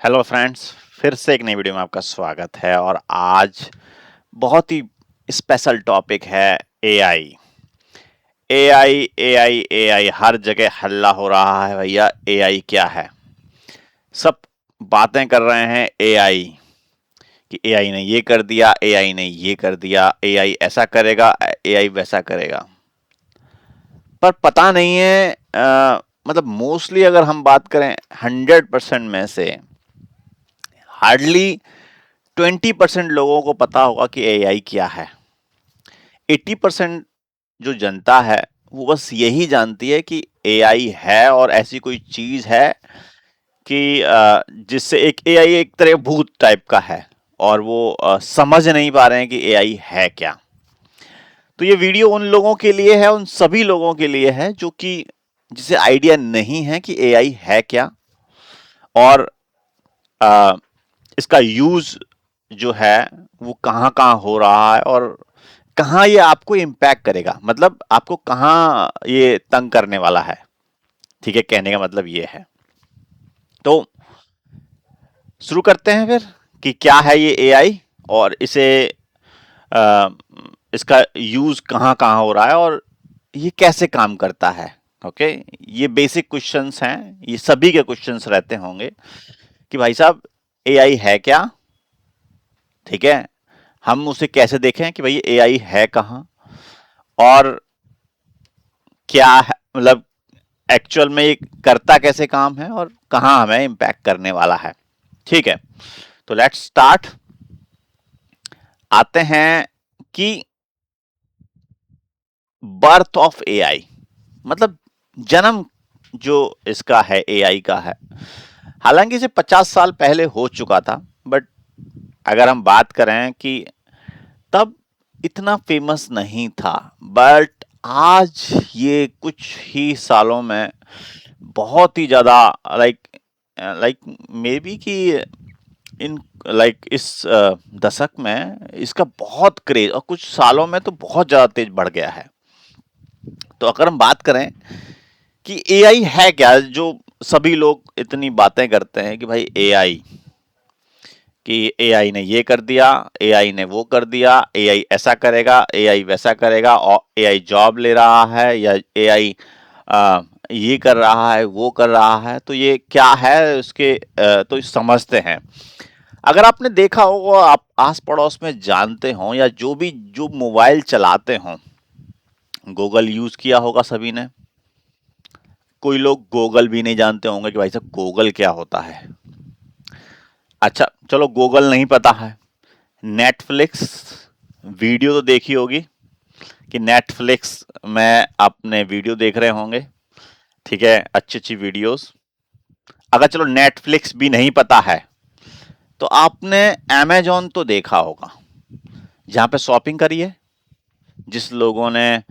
Hello friends, फिर से एक नई वीडियो में आपका स्वागत है और आज बहुत ही स्पेशल टॉपिक है एआई। एआई एआई एआई हर जगह हल्ला हो रहा है भैया। एआई क्या है? सब बातें कर रहे हैं एआई कि एआई ने ये कर दिया, एआई ने ये कर दिया, एआई ऐसा करेगा, एआई वैसा करेगा। पर पता नहीं है मतलब मोस्टली अगर हम बात करें 100% में से हार्डली 20% लोगों को पता होगा कि एआई क्या है। 80% जो जनता है वो बस यही जानती है कि एआई है और ऐसी कोई चीज है कि जिससे एक एआई एक तरह भूत टाइप का है और वो समझ नहीं पा रहे हैं कि एआई है क्या। तो ये वीडियो उन लोगों के लिए है, उन सभी लोगों के लिए है जो कि जिसे आइडिया नहीं है कि एआई है क्या और अ, इसका यूज जो है वो कहाँ कहाँ हो रहा है और कहाँ ये आपको इम्पैक्ट करेगा, मतलब आपको कहाँ ये तंग करने वाला है। ठीक है, कहने का मतलब ये है। तो शुरू करते हैं फिर कि क्या है ये एआई और इसे अ, इसका यूज कहाँ कहाँ हो रहा है और ये कैसे काम करता है। ओके, ये बेसिक क्वेश्चंस हैं, ये सभी के क्वेश्चंस रहते होंगे कि भाई साहब एआई है क्या। ठीक है, हम उसे कैसे देखें कि भाई एआई है कहाँ और क्या है, मतलब एक्चुअल में ये करता कैसे काम है और कहाँ हमें इम्पैक्ट करने वाला है। ठीक है, तो लेट्स स्टार्ट। आते हैं कि बर्थ ऑफ एआई, मतलब जन्म जो इसका है एआई का है। हालांकि इसे 50 साल पहले हो चुका था, बट अगर हम बात करें कि तब इतना फेमस नहीं था, बट आज ये कुछ ही सालों में बहुत ही ज्यादा लाइक लाइक मे बी कि इन लाइक इस दशक में इसका बहुत क्रेज और कुछ सालों में तो बहुत ज्यादा तेज बढ़ गया है। तो अगर हम बात करें कि एआई है क्या, जो सभी लोग इतनी बातें करते हैं कि भाई एआई, कि एआई ने ये कर दिया, एआई ने वो कर दिया, एआई ऐसा करेगा, एआई वैसा करेगा और एआई जॉब ले रहा है या एआई ये कर रहा है, वो कर रहा है। तो ये क्या है उसके तो समझते हैं। अगर आपने देखा हो, आप आस पड़ोस में जानते हो या जो भी जो मोबाइल चलाते हो, गूगल यूज किया होगा सभी ने। कोई लोग गूगल भी नहीं जानते होंगे कि भाई साहब गूगल क्या होता है। अच्छा चलो, गूगल नहीं पता है, नेटफ्लिक्स वीडियो तो देखी होगी कि नेटफ्लिक्स में आपने वीडियो देख रहे होंगे। ठीक है, अच्छी अच्छी वीडियोस। अगर चलो नेटफ्लिक्स भी नहीं पता है तो आपने अमेजोन तो देखा होगा, जहां पे शॉपिंग करी है। जिस लोगों ने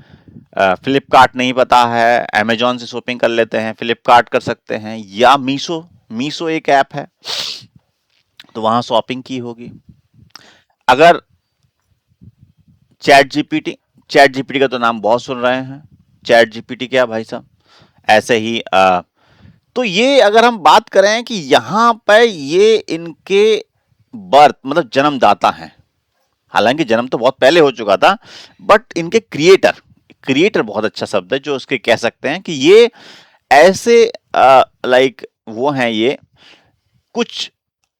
फ्लिपकार्ट नहीं पता है, अमेजोन से शॉपिंग कर लेते हैं, फ्लिपकार्ट कर सकते हैं या मीशो। मीशो एक ऐप है, तो वहां शॉपिंग की होगी। अगर चैट जीपीटी, चैट जीपीटी का तो नाम बहुत सुन रहे हैं। चैट जीपीटी क्या भाई साहब, ऐसे ही तो ये अगर हम बात करें कि यहाँ पर ये इनके बर्थ मतलब जन्मदाता हैं। हालांकि जन्म तो बहुत पहले हो चुका था, बट इनके क्रिएटर, क्रिएटर बहुत अच्छा शब्द है जो उसके कह सकते हैं कि ये ऐसे लाइक वो हैं ये। कुछ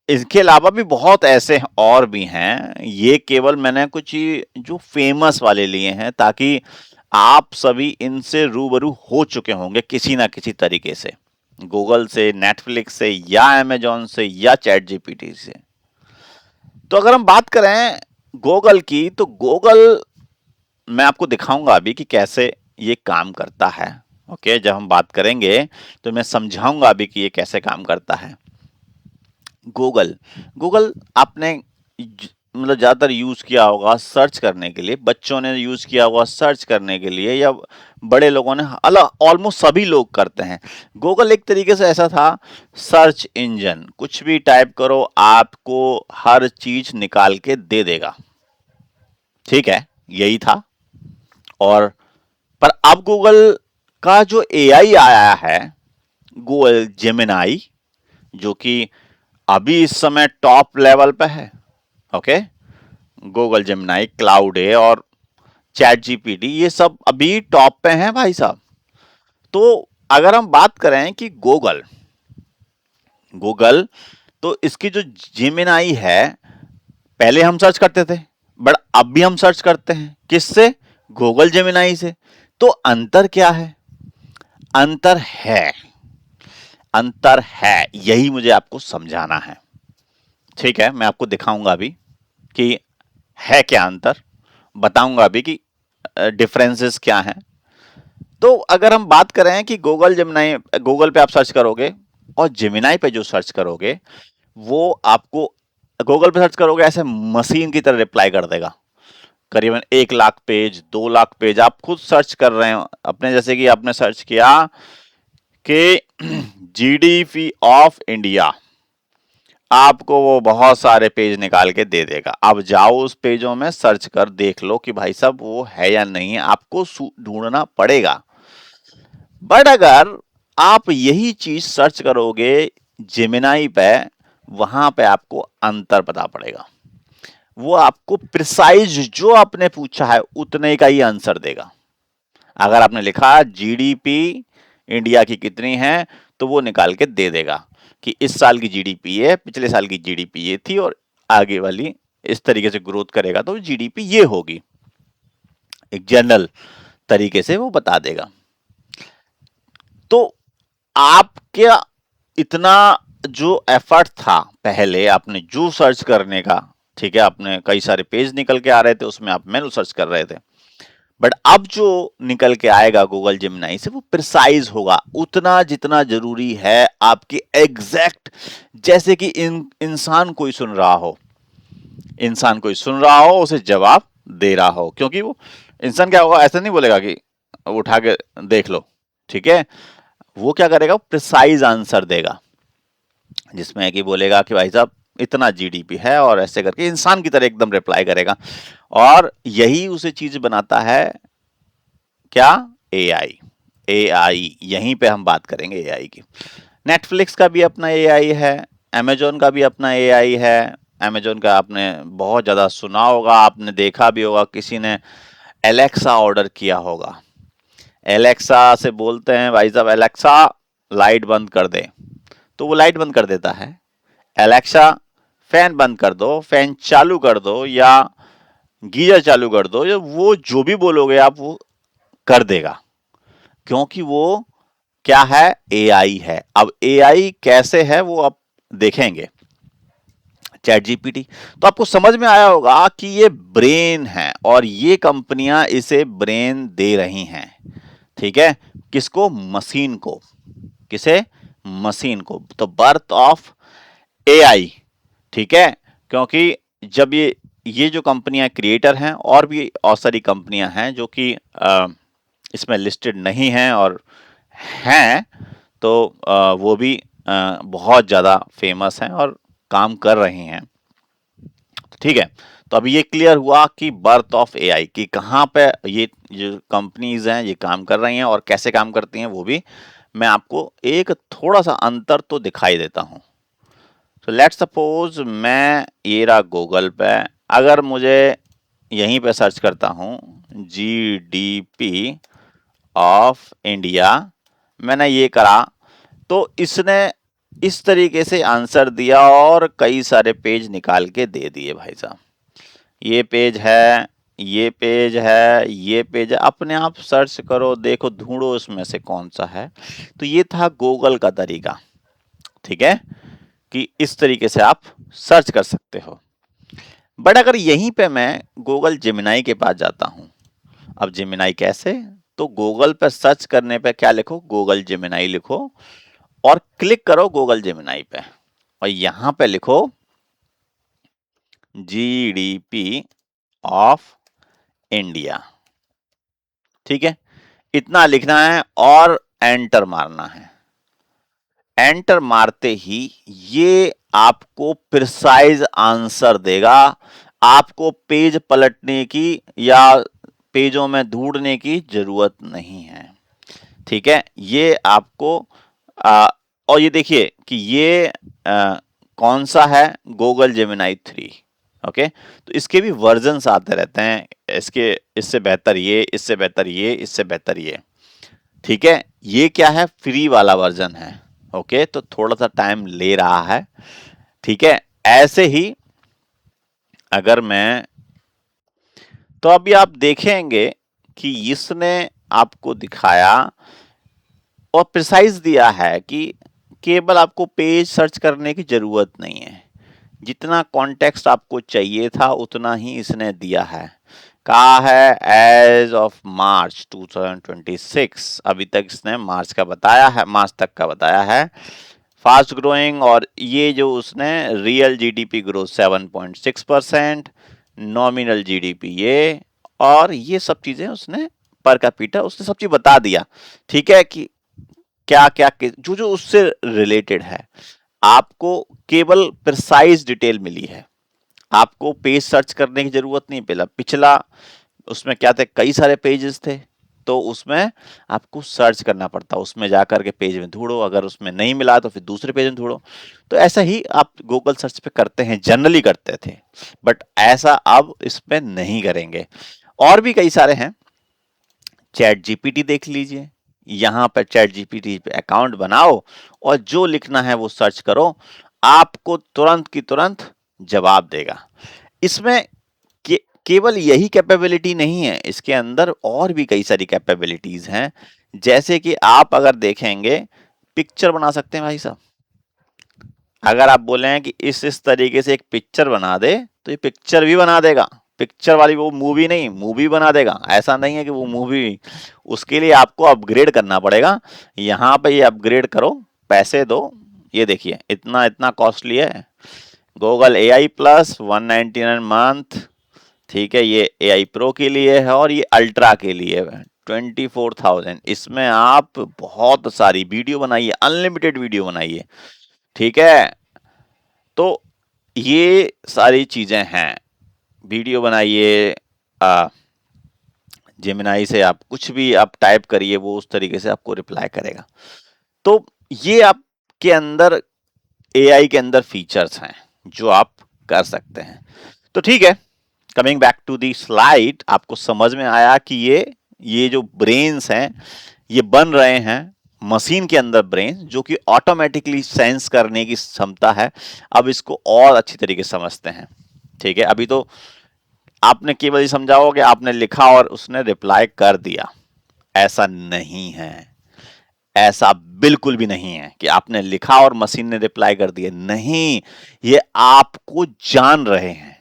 इसके अलावा भी बहुत ऐसे और भी हैं, ये केवल मैंने कुछ ही जो फेमस वाले लिए हैं ताकि आप सभी इनसे रूबरू हो चुके होंगे किसी ना किसी तरीके से, गूगल से, नेटफ्लिक्स से या अमेजोन से या चैट जीपीटी से। तो अगर हम बात करें गूगल की, तो गूगल मैं आपको दिखाऊंगा अभी कि कैसे ये काम करता है। ओके, जब हम बात करेंगे तो मैं समझाऊंगा अभी कि ये कैसे काम करता है। गूगल, गूगल आपने मतलब ज्यादातर यूज किया होगा सर्च करने के लिए, बच्चों ने यूज किया होगा सर्च करने के लिए या बड़े लोगों ने, अलग ऑलमोस्ट सभी लोग करते हैं। गूगल एक तरीके से ऐसा था, सर्च इंजन, कुछ भी टाइप करो आपको हर चीज निकाल के दे देगा। ठीक है, यही था। और पर अब गूगल का जो एआई आया है, गूगल जेमिनाई, जो कि अभी इस समय टॉप लेवल पे है। ओके, गूगल जेमिनाई, क्लाउड है और चैट जीपीटी, ये सब अभी टॉप पे हैं भाई साहब। तो अगर हम बात करें कि गूगल गूगल तो इसकी जो जेमिनाई है, पहले हम सर्च करते थे, बट अब भी हम सर्च करते हैं किससे? गूगल जेमिनाई से। तो अंतर क्या है? अंतर है, अंतर है, यही मुझे आपको समझाना है। ठीक है, मैं आपको दिखाऊंगा अभी कि है क्या अंतर, बताऊंगा अभी कि डिफरेंसेस क्या हैं। तो अगर हम बात करें कि गूगल जेमिनाई, गूगल पे आप सर्च करोगे और जेमिनाई पे जो सर्च करोगे, वो आपको, गूगल पे सर्च करोगे ऐसे मशीन की तरह रिप्लाई कर देगा। करीबन 1 लाख पेज, 2 लाख पेज आप खुद सर्च कर रहे हो अपने, जैसे कि आपने सर्च किया कि जीडीपी ऑफ इंडिया, आपको वो बहुत सारे पेज निकाल के दे देगा। अब जाओ उस पेजों में सर्च कर देख लो कि भाई साहब वो है या नहीं है, आपको ढूंढना पड़ेगा। बट अगर आप यही चीज सर्च करोगे जेमिनाई पे, वहां पे आपको अंतर पता पड़ेगा। वो आपको प्रिसाइज जो आपने पूछा है उतने का ही आंसर देगा। अगर आपने लिखा जीडीपी इंडिया की कितनी है, तो वो निकाल के दे देगा कि इस साल की जीडीपी है, पिछले साल की जीडीपी ये थी और आगे वाली इस तरीके से ग्रोथ करेगा तो जीडीपी ये होगी। एक जनरल तरीके से वो बता देगा। तो आपका इतना जो एफर्ट था पहले, आपने जो सर्च करने का, ठीक है, आपने कई सारे पेज निकल के आ रहे थे, उसमें आप मैनुअल सर्च कर रहे थे, बट अब जो निकल के आएगा गूगल जेमिनाई से वो प्रिसाइज होगा, उतना जितना जरूरी है आपकी एग्जैक्ट। जैसे कि इंसान कोई सुन रहा हो, इंसान कोई सुन रहा हो, उसे जवाब दे रहा हो, क्योंकि वो इंसान क्या होगा, ऐसा नहीं बोलेगा कि उठा के देख लो, ठीक है, वो क्या करेगा, प्रिसाइज आंसर देगा, जिसमें कि बोलेगा कि भाई साहब इतना जीडीपी है और ऐसे करके इंसान की तरह एकदम रिप्लाई करेगा। और यही उसे चीज बनाता है क्या? एआई। एआई, यहीं पे हम बात करेंगे एआई की। नेटफ्लिक्स का भी अपना एआई है, अमेजोन का भी अपना एआई है। अमेजोन का आपने बहुत ज्यादा सुना होगा, आपने देखा भी होगा, किसी ने एलेक्सा ऑर्डर किया होगा। एलेक्सा से बोलते हैं भाई साहब एलेक्सा लाइट बंद कर दे, तो वो लाइट बंद कर देता है। एलेक्सा फैन बंद कर दो, फैन चालू कर दो, या गीजर चालू कर दो, या वो जो भी बोलोगे आप वो कर देगा, क्योंकि वो क्या है? एआई है। अब एआई कैसे है वो आप देखेंगे। चैट जीपीटी, तो आपको समझ में आया होगा कि ये ब्रेन है और ये कंपनियां इसे ब्रेन दे रही हैं। ठीक है, किसको? मशीन को। किसे? मशीन को। तो बर्थ ऑफ एआई, ठीक है, क्योंकि जब ये जो कंपनियां क्रिएटर हैं, और भी बहुत सारी कंपनियां हैं जो कि इसमें लिस्टेड नहीं हैं और हैं, तो वो भी बहुत ज़्यादा फेमस हैं और काम कर रही हैं। ठीक है, तो अभी ये क्लियर हुआ कि बर्थ ऑफ एआई की कहाँ पे ये जो कंपनीज हैं ये काम कर रही हैं और कैसे काम करती हैं, वो भी मैं आपको एक थोड़ा सा अंतर तो दिखाई देता हूँ। तो लेट्स सपोज मैं ये रहा गूगल पे, अगर मुझे यहीं पे सर्च करता हूँ जीडीपी ऑफ इंडिया, मैंने ये करा, तो इसने इस तरीके से आंसर दिया और कई सारे पेज निकाल के दे दिए भाई साहब। ये पेज है, ये पेज है, ये पेज है, अपने आप सर्च करो, देखो, ढूंढो इसमें से कौन सा है। तो ये था गूगल का तरीका, ठीक है, कि इस तरीके से आप सर्च कर सकते हो। बट अगर यहीं पे मैं गूगल जेमिनाई के पास जाता हूं, अब जेमिनाई कैसे? तो गूगल पे सर्च करने पे क्या लिखो? गूगल जेमिनाई लिखो और क्लिक करो गूगल जेमिनाई पे और यहां पे लिखो जीडीपी ऑफ इंडिया। ठीक है, इतना लिखना है और एंटर मारना है। एंटर मारते ही ये आपको प्रिसाइज आंसर देगा, आपको पेज पलटने की या पेजों में ढूंढने की जरूरत नहीं है। ठीक है, ये आपको और ये देखिए कि ये कौन सा है? Google Gemini 3। ओके, तो इसके भी वर्जन्स आते रहते हैं, इसके इससे बेहतर ये, इससे बेहतर ये, इससे बेहतर ये। ठीक है, ये क्या है? फ्री वाला वर्जन है। ओके, तो थोड़ा सा टाइम ले रहा है। ठीक है, ऐसे ही अगर मैं, तो अभी आप देखेंगे कि इसने आपको दिखाया और प्रिसाइज दिया है कि केवल आपको पेज सर्च करने की जरूरत नहीं है, जितना कॉन्टेक्स्ट आपको चाहिए था उतना ही इसने दिया है। कहा है एज ऑफ मार्च 2026, अभी तक इसने मार्च का बताया है, मार्च तक का बताया है। फास्ट ग्रोइंग, और ये जो उसने real GDP growth 7.6%, nominal GDP ये, और ये सब चीजें उसने पर कैपिटा उसने सब चीज बता दिया। ठीक है, कि क्या क्या जो जो उससे रिलेटेड है, आपको केवल प्रिसाइज डिटेल मिली है। आपको पेज सर्च करने की जरूरत नहीं। पिछला उसमें क्या थे, कई सारे पेजेस थे, तो उसमें आपको सर्च करना पड़ता, उसमें जाकर के पेज में ढूंढो, अगर उसमें नहीं मिला तो फिर दूसरे पेज में ढूंढो। तो ऐसा ही आप गूगल सर्च पे करते हैं, जनरली करते थे, बट ऐसा अब इसमें नहीं करेंगे। और भी कई सारे हैं, चैट जीपीटी देख लीजिए, यहां पर चैट जीपीटी पे अकाउंट बनाओ और जो लिखना है वो सर्च करो, आपको तुरंत की तुरंत जवाब देगा। इसमें केवल यही कैपेबिलिटी नहीं है, इसके अंदर और भी कई सारी कैपेबिलिटीज हैं। जैसे कि आप अगर देखेंगे, पिक्चर बना सकते हैं भाई साहब। अगर आप बोले हैं कि इस तरीके से एक पिक्चर बना दे, तो ये पिक्चर भी बना देगा। पिक्चर वाली वो मूवी नहीं, मूवी बना देगा। ऐसा नहीं है कि वो मूवी, उसके लिए आपको अपग्रेड करना पड़ेगा। यहाँ पे ये अपग्रेड करो, पैसे दो। ये देखिए, इतना इतना कॉस्टली है। Google AI plus 199 month. ठीक है, ये AI प्रो के लिए है और ये अल्ट्रा के लिए है 24,000। इसमें आप बहुत सारी वीडियो बनाइए, अनलिमिटेड वीडियो बनाइए। ठीक है, तो ये सारी चीजें हैं, वीडियो बनाइए, जेमिनाई से आप कुछ भी आप टाइप करिए, वो उस तरीके से आपको रिप्लाई करेगा। तो ये आपके अंदर AI के अंदर फीचर्स हैं जो आप कर सकते हैं। तो ठीक है, coming back to the slide, आपको समझ में आया कि ये जो ब्रेन्स हैं, ये बन रहे हैं मशीन के अंदर, ब्रेन जो कि ऑटोमेटिकली सेंस करने की क्षमता है। अब इसको और अच्छी तरीके से समझते हैं। ठीक है, अभी तो आपने केवल ये समझा होगा कि आपने लिखा और उसने रिप्लाई कर दिया। ऐसा नहीं है, ऐसा बिल्कुल भी नहीं है कि आपने लिखा और मशीन ने रिप्लाई कर दिया। नहीं, ये आपको जान रहे हैं,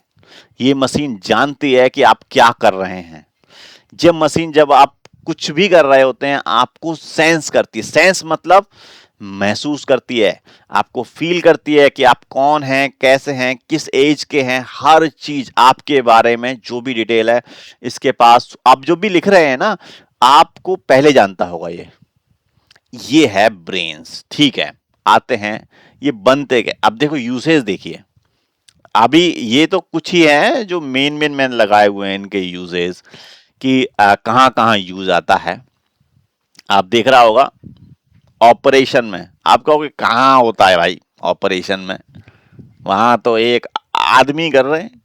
ये मशीन जानती है कि आप क्या कर रहे हैं। जब आप कुछ भी कर रहे होते हैं, आपको सेंस करती है। सेंस मतलब महसूस करती है, आपको फील करती है कि आप कौन हैं, कैसे हैं, किस एज के हैं, हर चीज आपके बारे में जो भी डिटेल है इसके पास। आप जो भी लिख रहे हैं ना, आपको पहले जानता होगा। ये है ब्रेन्स। ठीक है, आते हैं ये बनते गए। अब देखो यूसेज देखिए, अभी ये तो कुछ ही है जो मेन लगाए हुए हैं इनके यूजेस, कि कहां कहां यूज आता है। आप देख रहा होगा ऑपरेशन में, आप कहोगे कहां होता है भाई ऑपरेशन में, वहां तो एक आदमी कर रहे हैं।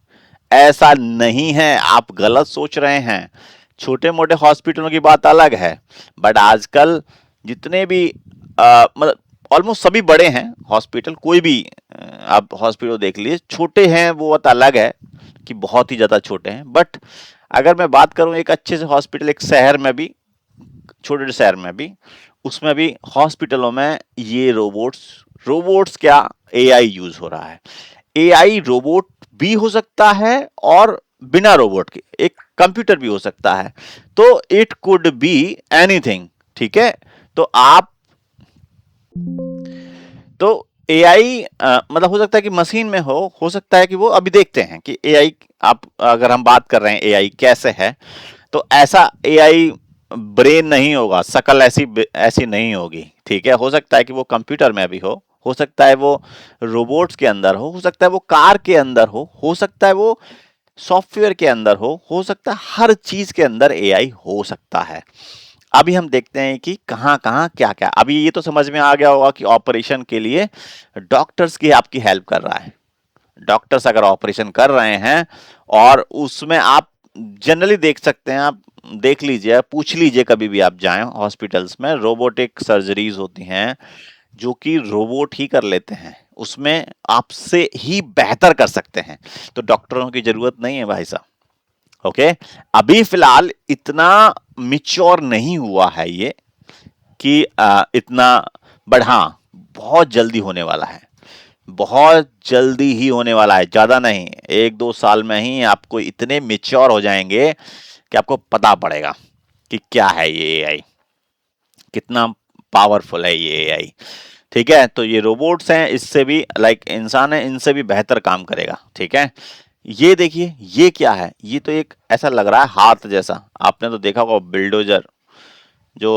ऐसा नहीं है, आप गलत सोच रहे हैं। छोटे मोटे हॉस्पिटलों की बात अलग है, बट आजकल जितने भी मतलब ऑलमोस्ट सभी बड़े हैं हॉस्पिटल, कोई भी आप हॉस्पिटल देख लीजिए, छोटे हैं वो बात अलग है कि बहुत ही ज्यादा छोटे हैं। बट अगर मैं बात करूं एक अच्छे से हॉस्पिटल, एक शहर में भी, छोटे शहर में भी, उसमें भी हॉस्पिटलों में ये रोबोट्स क्या, AI यूज हो रहा है। AI रोबोट भी हो सकता है और बिना रोबोट के एक कंप्यूटर भी हो सकता है। तो इट कुड बी एनीथिंग। ठीक है, तो AI मतलब हो सकता है कि मशीन में हो सकता है कि वो, अभी देखते हैं कि AI, आप अगर हम बात कर रहे हैं AI कैसे है, तो ऐसा AI ब्रेन नहीं होगा, शकल ऐसी ऐसी नहीं होगी। ठीक है, हो सकता है कि वो कंप्यूटर में भी हो सकता है वो रोबोट्स के अंदर हो सकता है वो कार के अंदर हो सकता है वो सॉफ्टवेयर के अंदर हो सकता है हर चीज के अंदर AI हो सकता है। अभी हम देखते हैं कि कहाँ कहाँ क्या क्या। अभी ये तो समझ में आ गया होगा कि ऑपरेशन के लिए डॉक्टर्स की आपकी हेल्प कर रहा है। डॉक्टर्स अगर ऑपरेशन कर रहे हैं और उसमें आप जनरली देख सकते हैं, आप देख लीजिए, पूछ लीजिए कभी भी आप जाएं हॉस्पिटल्स में, रोबोटिक सर्जरीज होती हैं जो कि रोबोट ही कर लेते हैं, उसमें आपसे ही बेहतर कर सकते हैं। तो डॉक्टरों की जरूरत नहीं है भाई साहब। ओके, अभी फिलहाल इतना मिच्योर नहीं हुआ है ये कि इतना, बट हाँ बहुत जल्दी होने वाला है, बहुत जल्दी ही होने वाला है, ज्यादा नहीं, 1-2 साल में ही आपको इतने मिच्योर हो जाएंगे कि आपको पता पड़ेगा कि क्या है ये एआई, कितना पावरफुल है ये एआई। ठीक है, तो ये रोबोट्स हैं, इससे भी लाइक इंसान है, इनसे भी बेहतर काम करेगा। ठीक है, ये देखिए ये क्या है, ये तो एक ऐसा लग रहा है हाथ जैसा, आपने तो देखा होगा बिल्डोजर जो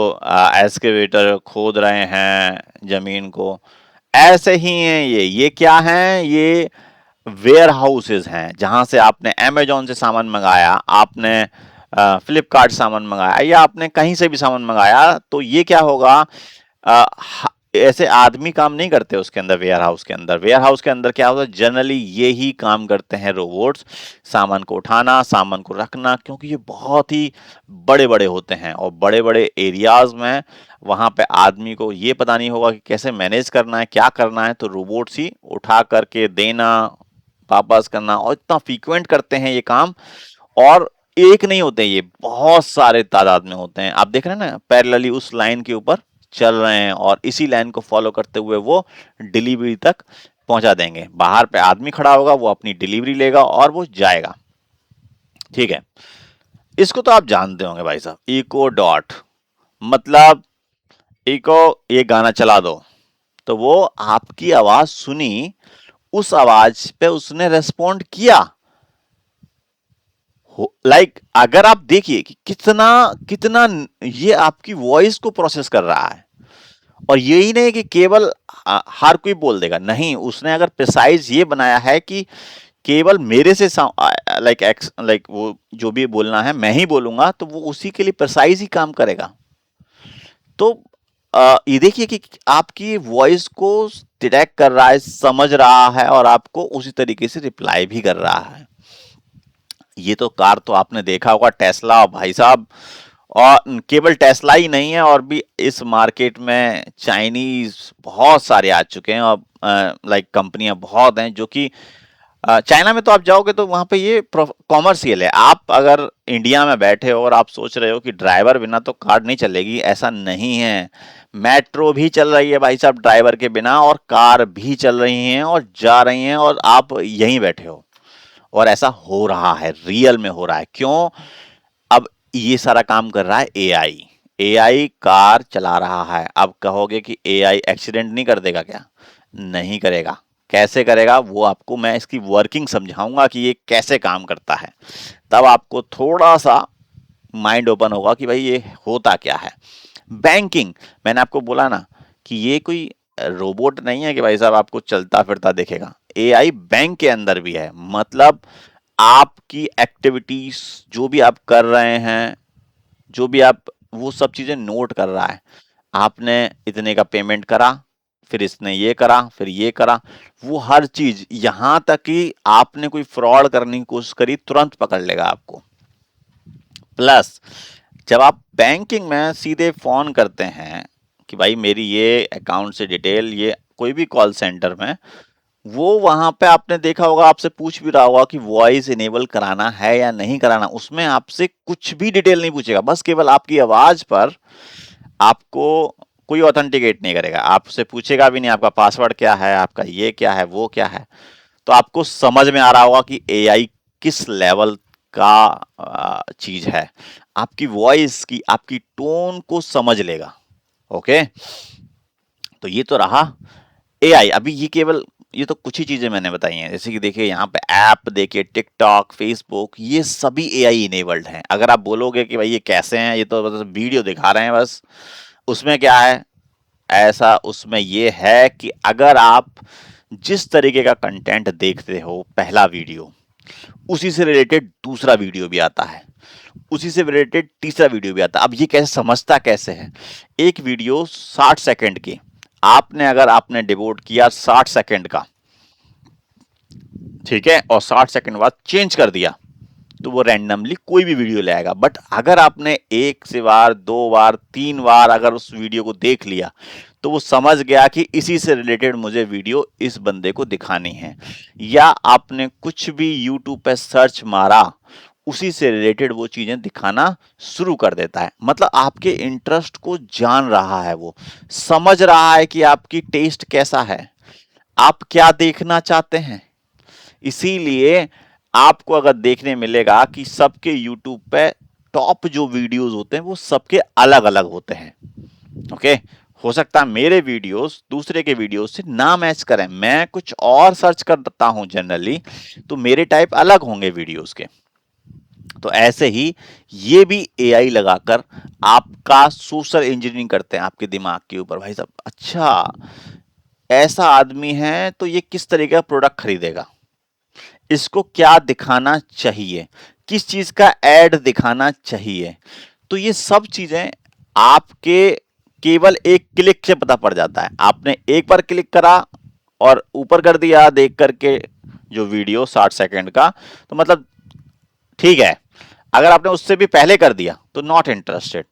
एस्केवेटर खोद रहे हैं जमीन को, ऐसे ही है ये क्या है, ये वेयर हाउसेज हैं जहां से आपने अमेजोन से सामान मंगाया, आपने फ्लिपकार्ट सामान मंगाया, या आपने कहीं से भी सामान मंगाया, तो ये क्या होगा, अ, ह- ऐसे आदमी काम नहीं करते उसके अंदर, वेयर हाउस के अंदर। वेयर हाउस के अंदर क्या होता है, जनरली ये ही काम करते हैं रोबोट्स, सामान को उठाना, सामान को रखना, क्योंकि ये बहुत ही बड़े बड़े होते हैं और बड़े बड़े एरियाज में वहां पे आदमी को ये पता नहीं होगा कि कैसे मैनेज करना है, क्या करना है, तो रोबोट्स ही उठा करके देना, वापस करना, और इतना फ्रीक्वेंट करते हैं ये काम। और एक नहीं होते, ये बहुत सारे तादाद में होते हैं। आप देख रहे हैं ना, पैरेलली उस लाइन के ऊपर चल रहे हैं और इसी लाइन को फॉलो करते हुए वो डिलीवरी तक पहुंचा देंगे। बाहर पे आदमी खड़ा होगा, वो अपनी डिलीवरी लेगा और वो जाएगा। ठीक है, इसको तो आप जानते होंगे भाई साहब, इको डॉट, मतलब इको, ये गाना चला दो, तो वो आपकी आवाज सुनी, उस आवाज पे उसने रेस्पॉन्ड किया। लाइक अगर आप देखिए कि कितना कितना ये आपकी वॉइस को प्रोसेस कर रहा है। और यही नहीं कि केवल हर कोई बोल देगा, नहीं, उसने अगर प्रिसाइज ये बनाया है कि केवल मेरे से लाइक एक्स, लाइक वो जो भी बोलना है मैं ही बोलूंगा, तो वो उसी के लिए प्रिसाइज ही काम करेगा। तो ये देखिए कि आपकी वॉइस को डिटेक्ट कर रहा है, समझ रहा है, और आपको उसी तरीके से रिप्लाई भी कर रहा है। ये तो कार तो आपने देखा होगा, टेस्ला भाई साहब, और केवल टेस्ला ही नहीं है, और भी इस मार्केट में चाइनीज बहुत सारे आ चुके हैं, और लाइक कंपनियां बहुत हैं जो कि चाइना में तो आप जाओगे तो वहां पे ये कॉमर्शियल है। आप अगर इंडिया में बैठे हो और आप सोच रहे हो कि ड्राइवर बिना तो कार नहीं चलेगी, ऐसा नहीं है। मेट्रो भी चल रही है भाई साहब ड्राइवर के बिना, और कार भी चल रही हैं और जा रही हैं, और आप यहीं बैठे हो, और ऐसा हो रहा है, रियल में हो रहा है। क्यों? अब ये सारा काम कर रहा है एआई। एआई कार चला रहा है। अब कहोगे कि एआई एक्सीडेंट नहीं कर देगा क्या? नहीं करेगा। कैसे करेगा वो आपको मैं इसकी वर्किंग समझाऊंगा कि ये कैसे काम करता है, तब आपको थोड़ा सा माइंड ओपन होगा कि भाई ये होता क्या है। बैंकिंग, मैंने आपको बोला ना कि ये कोई रोबोट नहीं है कि भाई साहब आपको चलता फिरता देखेगा। एआई बैंक के अंदर भी है, मतलब आपकी एक्टिविटीज जो भी आप कर रहे हैं, जो भी आप, वो सब चीजें नोट कर रहा है। आपने इतने का पेमेंट करा, फिर इसने ये करा, फिर ये करा, वो हर चीज, यहां तक कि आपने कोई फ्रॉड करने की कोशिश करी, तुरंत पकड़ लेगा आपको। प्लस जब आप बैंकिंग में सीधे फोन करते हैं कि भाई मेरी ये अकाउंट से डिटेल, ये कोई भी कॉल सेंटर में, वो वहां पे आपने देखा होगा, आपसे पूछ भी रहा होगा कि वॉइस इनेबल कराना है या नहीं कराना। उसमें आपसे कुछ भी डिटेल नहीं पूछेगा, बस केवल आपकी आवाज पर आपको कोई ऑथेंटिकेट नहीं करेगा, आपसे पूछेगा भी नहीं आपका पासवर्ड क्या है, आपका ये क्या है, वो क्या है। तो आपको समझ में आ रहा होगा कि एआई किस लेवल का चीज है। आपकी वॉइस की, आपकी टोन को समझ लेगा। ओके, तो ये तो रहा एआई। अभी ये केवल, ये तो कुछ ही चीजें मैंने बताई हैं, जैसे कि देखिए यहाँ पे ऐप देखिए, टिकटॉक, फेसबुक, ये सभी एआई इनेबल्ड हैं। अगर आप बोलोगे कि भाई ये कैसे हैं, ये तो बस वीडियो दिखा रहे हैं बस, उसमें क्या है ऐसा, उसमें ये है कि अगर आप जिस तरीके का कंटेंट देखते हो, पहला वीडियो, उसी से रिलेटेड दूसरा वीडियो भी आता है। उसी से रिलेटेड तीसरा वीडियो भी आता है। अब ये कैसे समझता कैसे है, एक वीडियो 60 सेकंड की आपने डिवोट किया 60 सेकंड का, ठीक है, और 60 सेकंड बाद चेंज कर दिया तो वो रैंडमली कोई भी वीडियो ले आएगा। बट अगर आपने एक से बार, दो बार, तीन बार अगर उस वीडियो को देख लिया तो वो समझ गया कि इसी से रिलेटेड मुझे वीडियो इस बंदे को दिखानी है, या आपने कुछ भी यूट्यूब पे सर्च मारा उसी से रिलेटेड वो चीजें दिखाना शुरू कर देता है। मतलब आपके इंटरेस्ट को जान रहा है, वो समझ रहा है कि आपकी टेस्ट कैसा है, आप क्या देखना चाहते हैं। इसीलिए आपको अगर देखने मिलेगा कि सबके यूट्यूब पे टॉप जो वीडियोस होते हैं वो सबके अलग अलग होते हैं। ओके, हो सकता है मेरे वीडियोस दूसरे के वीडियोस से ना मैच करें, मैं कुछ और सर्च करता हूं जनरली, तो मेरे टाइप अलग होंगे वीडियोस के। तो ऐसे ही ये भी एआई लगाकर आपका सोशल इंजीनियरिंग करते हैं आपके दिमाग के ऊपर। भाई साहब, अच्छा ऐसा आदमी है तो ये किस तरीके का प्रोडक्ट खरीदेगा, इसको क्या दिखाना चाहिए, किस चीज का एड दिखाना चाहिए। तो ये सब चीजें आपके केवल एक क्लिक से पता पड़ जाता है। आपने एक बार क्लिक करा और ऊपर कर दिया देख करके जो वीडियो 60 सेकंड का, तो मतलब ठीक है। अगर आपने उससे भी पहले कर दिया तो नॉट इंटरेस्टेड।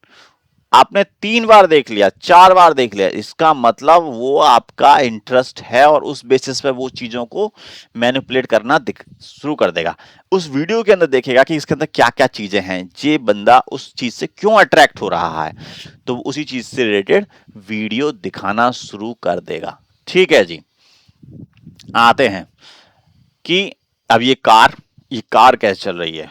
आपने 3 बार देख लिया, 4 बार देख लिया, इसका मतलब वो आपका इंटरेस्ट है और उस बेसिस पे वो चीजों को मैनिपुलेट करना शुरू कर देगा। उस वीडियो के अंदर देखेगा कि इसके अंदर क्या क्या चीजें हैं, ये बंदा उस चीज से क्यों अट्रैक्ट हो रहा है, तो उसी चीज से रिलेटेड वीडियो दिखाना शुरू कर देगा। ठीक है जी, आते हैं कि अब ये कार कैसे चल रही है,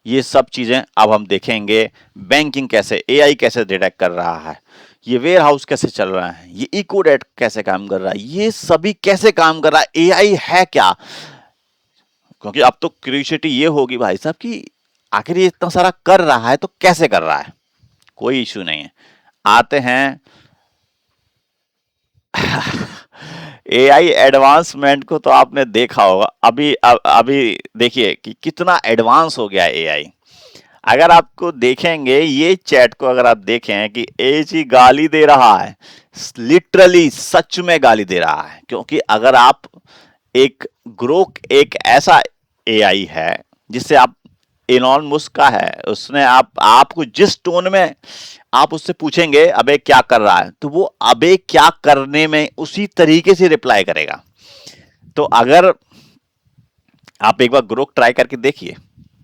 ये सब चीजें अब हम देखेंगे। बैंकिंग कैसे, एआई कैसे डिटेक्ट कर रहा है, ये वेयर हाउस कैसे चल रहा है, ये इको डेट कैसे काम कर रहा है, ये सभी कैसे काम कर रहा है, एआई है क्या। क्योंकि अब तो क्यूरियोसिटी ये होगी भाई साहब कि आखिर ये इतना सारा कर रहा है तो कैसे कर रहा है। कोई इश्यू नहीं है, आते हैं एआई एडवांसमेंट को। तो आपने देखा होगा अभी देखिए कि कितना एडवांस हो गया एआई। अगर आपको देखेंगे ये चैट को, अगर आप देखें कि एजी गाली दे रहा है, लिटरली सच में गाली दे रहा है। क्योंकि अगर आप एक ग्रोक एक ऐसा एआई है जिससे आप, इलॉन मस्क का है, उसने आपको जिस टोन में आप उससे पूछेंगे अबे क्या कर रहा है, तो वो अबे क्या करने में उसी तरीके से रिप्लाई करेगा। तो अगर आप एक बार ग्रोक ट्राई करके देखिए,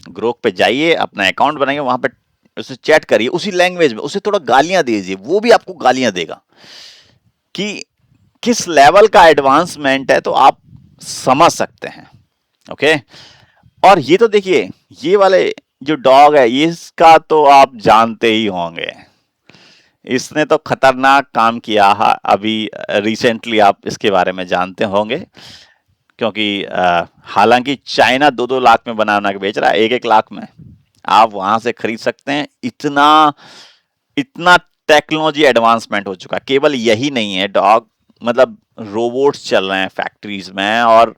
ग्रोक पे जाइए, अपना अकाउंट बनाइए, वहां पे उसे चैट करिए उसी लैंग्वेज में, उसे थोड़ा गालियां दीजिए, वो भी आपको गालियां देगा। कि किस लेवल का एडवांसमेंट है तो आप समझ सकते हैं। ओके, और ये तो देखिए, ये वाले जो डॉग है इसका तो आप जानते ही होंगे, इसने तो खतरनाक काम किया है अभी रिसेंटली, आप इसके बारे में जानते होंगे। क्योंकि हालांकि चाइना 2-2 लाख में बना के बेच रहा है, 1-1 लाख में आप वहां से खरीद सकते हैं। इतना इतना टेक्नोलॉजी एडवांसमेंट हो चुका है। केवल यही नहीं है डॉग, मतलब रोबोट्स चल रहे हैं फैक्ट्रीज में, और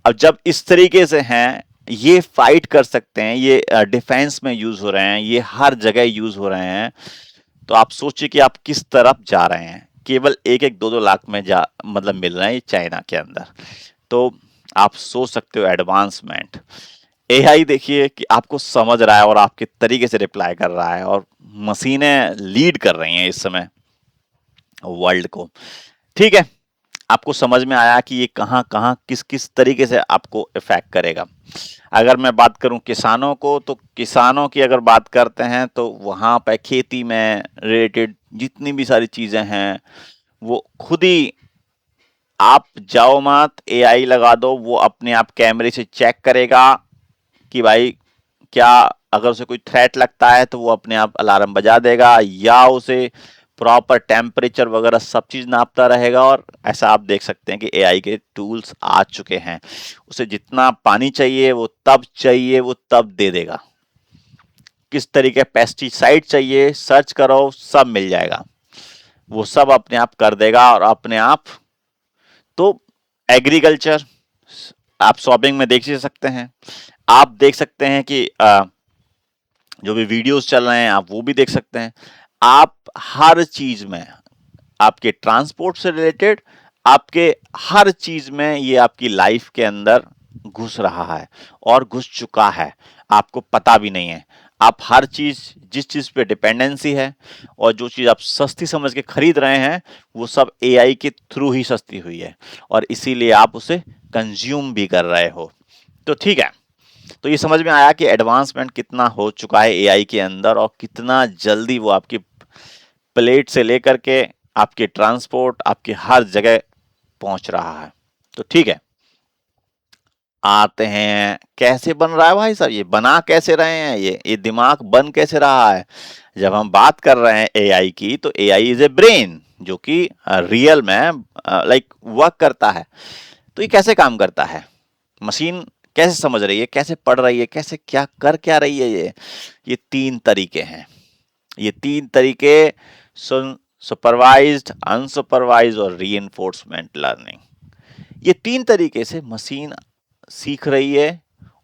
अब जब इस तरीके से हैं, ये फाइट कर सकते हैं, ये डिफेंस में यूज हो रहे हैं, ये हर जगह यूज हो रहे हैं। तो आप सोचिए कि आप किस तरफ जा रहे हैं। केवल 1-1 2-2 लाख में जा मतलब मिल रहे हैं ये चाइना के अंदर। तो आप सोच सकते हो एडवांसमेंट। एआई देखिए कि आपको समझ रहा है और आपके तरीके से रिप्लाई कर रहा है, और मशीनें लीड कर रही हैं इस समय वर्ल्ड को। ठीक है, आपको समझ में आया कि ये कहाँ कहाँ किस किस तरीके से आपको इफेक्ट करेगा। अगर मैं बात करूं किसानों को, तो किसानों की अगर बात करते हैं तो वहां पे खेती में रिलेटेड जितनी भी सारी चीजें हैं वो खुद ही, आप जाओ मत, एआई लगा दो, वो अपने आप कैमरे से चेक करेगा कि भाई क्या, अगर उसे कोई थ्रेट लगता है तो वो अपने आप अलार्म बजा देगा, या उसे प्रॉपर टेम्परेचर वगैरह सब चीज नापता रहेगा। और ऐसा आप देख सकते हैं कि एआई के टूल्स आ चुके हैं, उसे जितना पानी चाहिए वो तब दे देगा, किस तरीके पेस्टिसाइड चाहिए सर्च करो सब मिल जाएगा, वो सब अपने आप कर देगा। और अपने आप, तो एग्रीकल्चर आप शॉपिंग में देख ही सकते हैं। आप देख सकते हैं कि जो भी वीडियोस चल रहे हैं आप वो भी देख सकते हैं। आप हर चीज में, आपके ट्रांसपोर्ट से रिलेटेड, आपके हर चीज में ये आपकी लाइफ के अंदर घुस रहा है और घुस चुका है, आपको पता भी नहीं है। आप हर चीज, जिस चीज पे डिपेंडेंसी है और जो चीज आप सस्ती समझ के खरीद रहे हैं, वो सब एआई के थ्रू ही सस्ती हुई है और इसीलिए आप उसे कंज्यूम भी कर रहे हो। तो ठीक है, तो ये समझ में आया कि एडवांसमेंट कितना हो चुका है एआई के अंदर और कितना जल्दी वो आपकी प्लेट से लेकर के आपके ट्रांसपोर्ट, आपकी हर जगह पहुंच रहा है। तो ठीक है, आते हैं कैसे बन रहा है भाई साहब, ये बना कैसे रहे हैं, ये दिमाग बन कैसे रहा है। जब हम बात कर रहे हैं एआई की, तो एआई इज ए ब्रेन जो कि रियल में लाइक वर्क करता है। तो ये कैसे काम करता है, मशीन कैसे समझ रही है, कैसे पढ़ रही है, कैसे क्या कर क्या रही है, ये तीन तरीके हैं। ये तीन तरीके, सुपरवाइज्ड, अनसुपरवाइज्ड और रीइंफोर्समेंट लर्निंग, ये तीन तरीके से मशीन सीख रही है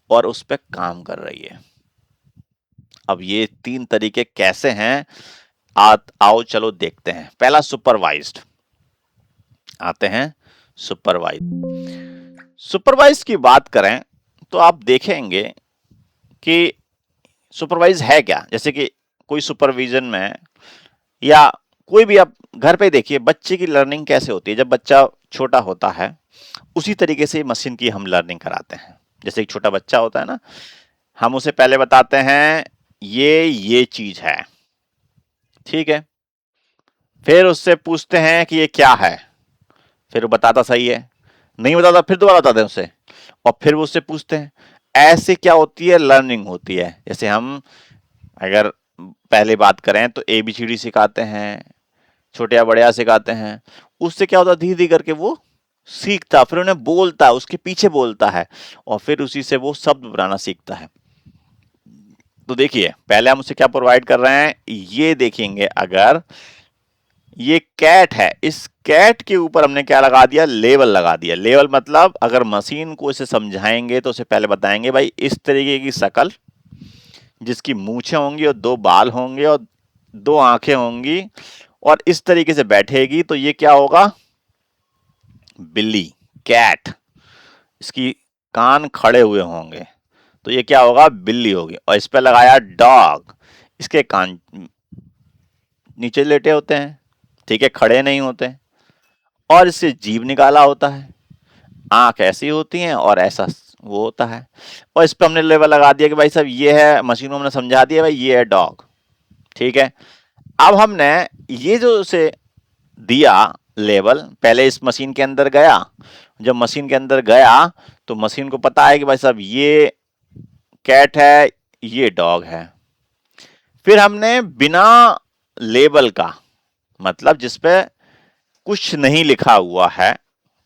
और उस पर काम कर रही है। अब ये तीन तरीके कैसे हैं, आओ चलो देखते हैं। पहला सुपरवाइज्ड, आते हैं सुपरवाइज। सुपरवाइज की बात करें तो आप देखेंगे कि सुपरवाइज है क्या। जैसे कि कोई सुपरविजन में, या कोई भी आप घर पे देखिए बच्चे की लर्निंग कैसे होती है। जब बच्चा छोटा होता है उसी तरीके से मशीन की हम लर्निंग कराते हैं। जैसे एक छोटा बच्चा होता है ना, हम उसे पहले बताते हैं ये चीज है, ठीक है, फिर उससे पूछते हैं कि ये क्या है, फिर वो बताता सही है, नहीं बताता फिर दोबारा बताते हैं उसे, और फिर वो उससे पूछते हैं। ऐसे क्या होती है, लर्निंग होती है। जैसे हम अगर पहले बात करें तो ABCD सिखाते हैं, छोटे या बड़े सिखाते हैं, उससे क्या होता है धीरे धीरे करके वो सीखता, फिर उन्हें बोलता है, उसके पीछे बोलता है और फिर उसी से वो शब्द बनाना सीखता है। तो देखिए पहले हम उसे क्या प्रोवाइड कर रहे हैं, ये देखेंगे। अगर ये कैट है, इस कैट के ऊपर हमने क्या लगा दिया, लेबल लगा दिया। लेबल मतलब अगर मशीन को इसे समझाएंगे तो उसे पहले बताएंगे भाई इस तरीके की शक्ल, जिसकी मूछें होंगी और दो बाल होंगे और दो आंखें होंगी और इस तरीके से बैठेगी, तो ये क्या होगा, बिल्ली, कैट। इसकी कान खड़े हुए होंगे तो ये क्या होगा, बिल्ली होगी। और इस पे लगाया डॉग, इसके कान नीचे लेटे होते हैं, ठीक है, खड़े नहीं होते, और इससे जीभ निकाला होता है, आंख ऐसी होती हैं और ऐसा वो होता है। और इस पे हमने लेवल लगा दिया कि भाई साहब ये है, मशीनों में समझा दिया भाई ये है डॉग, ठीक है। अब हमने ये जो उसे दिया लेवल, पहले इस मशीन के अंदर गया, जब मशीन के अंदर गया तो मशीन को पता है कि भाई साहब ये कैट है, ये डॉग है। फिर हमने बिना लेबल का, मतलब जिसपे कुछ नहीं लिखा हुआ है,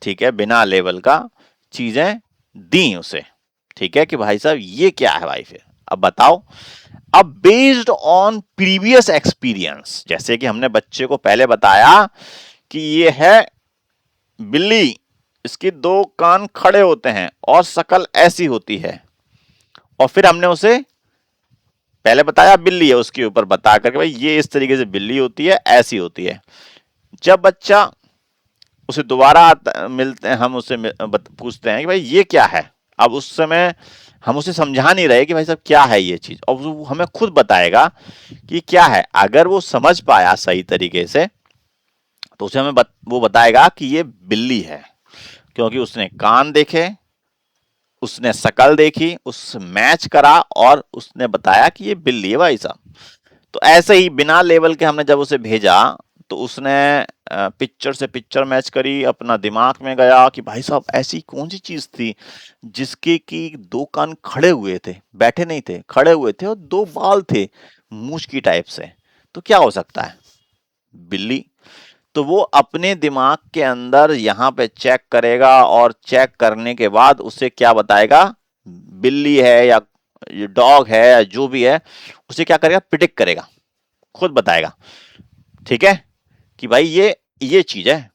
ठीक है, बिना लेबल का चीजें दी उसे, ठीक है, कि भाई साहब ये क्या है भाई, फिर अब बताओ। अब बेस्ड ऑन प्रीवियस एक्सपीरियंस, जैसे कि हमने बच्चे को पहले बताया कि ये है बिल्ली, इसके दो कान खड़े होते हैं और शक्ल ऐसी होती है, और फिर हमने उसे पहले बताया बिल्ली है, उसके ऊपर बता करके भाई ये इस तरीके से बिल्ली होती है, ऐसी होती है। जब बच्चा उसे दोबारा मिलते हैं, हम उससे पूछते हैं कि भाई ये क्या है। अब उस समय हम उसे समझा नहीं रहे कि भाई साहब क्या है ये चीज, और वो हमें खुद बताएगा कि क्या है। अगर वो समझ पाया सही तरीके से तो उसे हमें वो बताएगा कि ये बिल्ली है, क्योंकि उसने कान देखे, उसने शक्ल देखी, उस मैच करा और उसने बताया कि ये बिल्ली है भाई साहब। तो ऐसे ही बिना लेवल के हमने जब उसे भेजा तो उसने पिक्चर से पिक्चर मैच करी, अपना दिमाग में गया कि भाई साहब ऐसी कौन सी चीज थी जिसके कि दो कान खड़े हुए थे, बैठे नहीं थे, खड़े हुए थे, और दो बाल थे मूंछ की टाइप से, तो क्या हो सकता है, बिल्ली। तो वो अपने दिमाग के अंदर यहाँ पे चेक करेगा और चेक करने के बाद उसे क्या बताएगा, बिल्ली है या डॉग है या जो भी है, उसे क्या करेगा, प्रिडिक्ट करेगा, खुद बताएगा, ठीक है, कि भाई ये चीज है,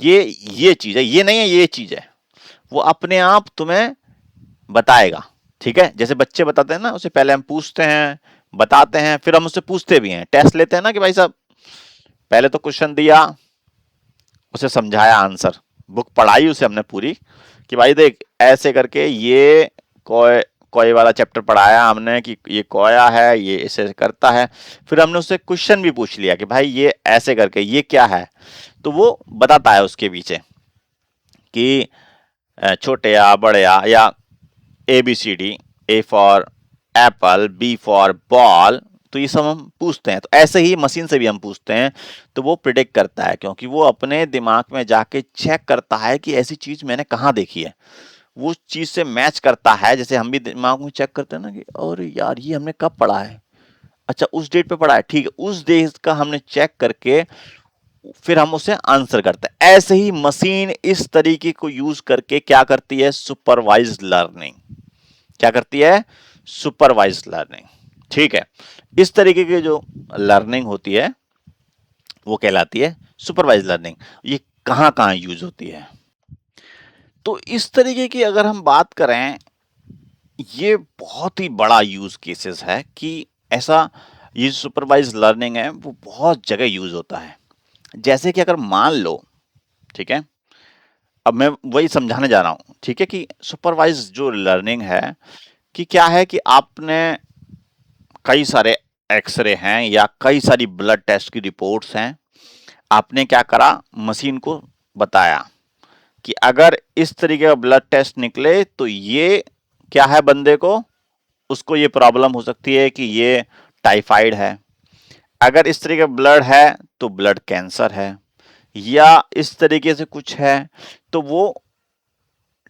ये चीज है, ये नहीं है, ये चीज है। वो अपने आप तुम्हें बताएगा, ठीक है। जैसे बच्चे बताते हैं ना, उसे पहले हम पूछते हैं, बताते हैं, फिर हम उससे पूछते भी हैं, टेस्ट लेते हैं ना कि भाई साहब पहले तो क्वेश्चन दिया, उसे समझाया आंसर, बुक पढ़ाई उसे हमने पूरी कि भाई देख ऐसे करके ये कोय कोय वाला चैप्टर पढ़ाया हमने कि ये कोया है, ये इसे करता है। फिर हमने उससे क्वेश्चन भी पूछ लिया कि भाई ये ऐसे करके ये क्या है, तो वो बताता है उसके पीछे कि छोटे या बड़े या ABCD, A for apple, B for ball, तो ये सब हम पूछते हैं। तो ऐसे ही मशीन से भी हम पूछते हैं, तो वो प्रिडिक्ट करता है, क्योंकि वो अपने दिमाग में जाके चेक करता है कि ऐसी चीज मैंने कहाँ देखी है, वो चीज से मैच करता है। जैसे हम भी दिमाग में चेक करते हैं ना कि और यार ये हमने कब पढ़ा है, अच्छा उस डेट पे पढ़ा है, ठीक है, उस डेट का हमने चेक करके फिर हम उसे आंसर करते हैं। ऐसे ही मशीन इस तरीके को यूज करके क्या करती है, सुपरवाइज्ड लर्निंग। क्या करती है, सुपरवाइज्ड लर्निंग। ठीक है, इस तरीके की जो लर्निंग होती है वो कहलाती है सुपरवाइज्ड लर्निंग। ये कहां कहां यूज होती है, तो इस तरीके की अगर हम बात करें, ये बहुत ही बड़ा यूज केसेस है कि ऐसा ये सुपरवाइज्ड लर्निंग है वो बहुत जगह यूज होता है। जैसे कि अगर मान लो, ठीक है, अब मैं वही समझाने जा रहा हूं, ठीक है, कि सुपरवाइज जो लर्निंग है कि क्या है कि आपने कई सारे एक्सरे हैं या कई सारी ब्लड टेस्ट की रिपोर्ट्स हैं, आपने क्या करा, मशीन को बताया कि अगर इस तरीके का ब्लड टेस्ट निकले तो ये क्या है बंदे को, उसको ये प्रॉब्लम हो सकती है कि ये टाइफाइड है, अगर इस तरीके का ब्लड है तो ब्लड कैंसर है, या इस तरीके से कुछ है, तो वो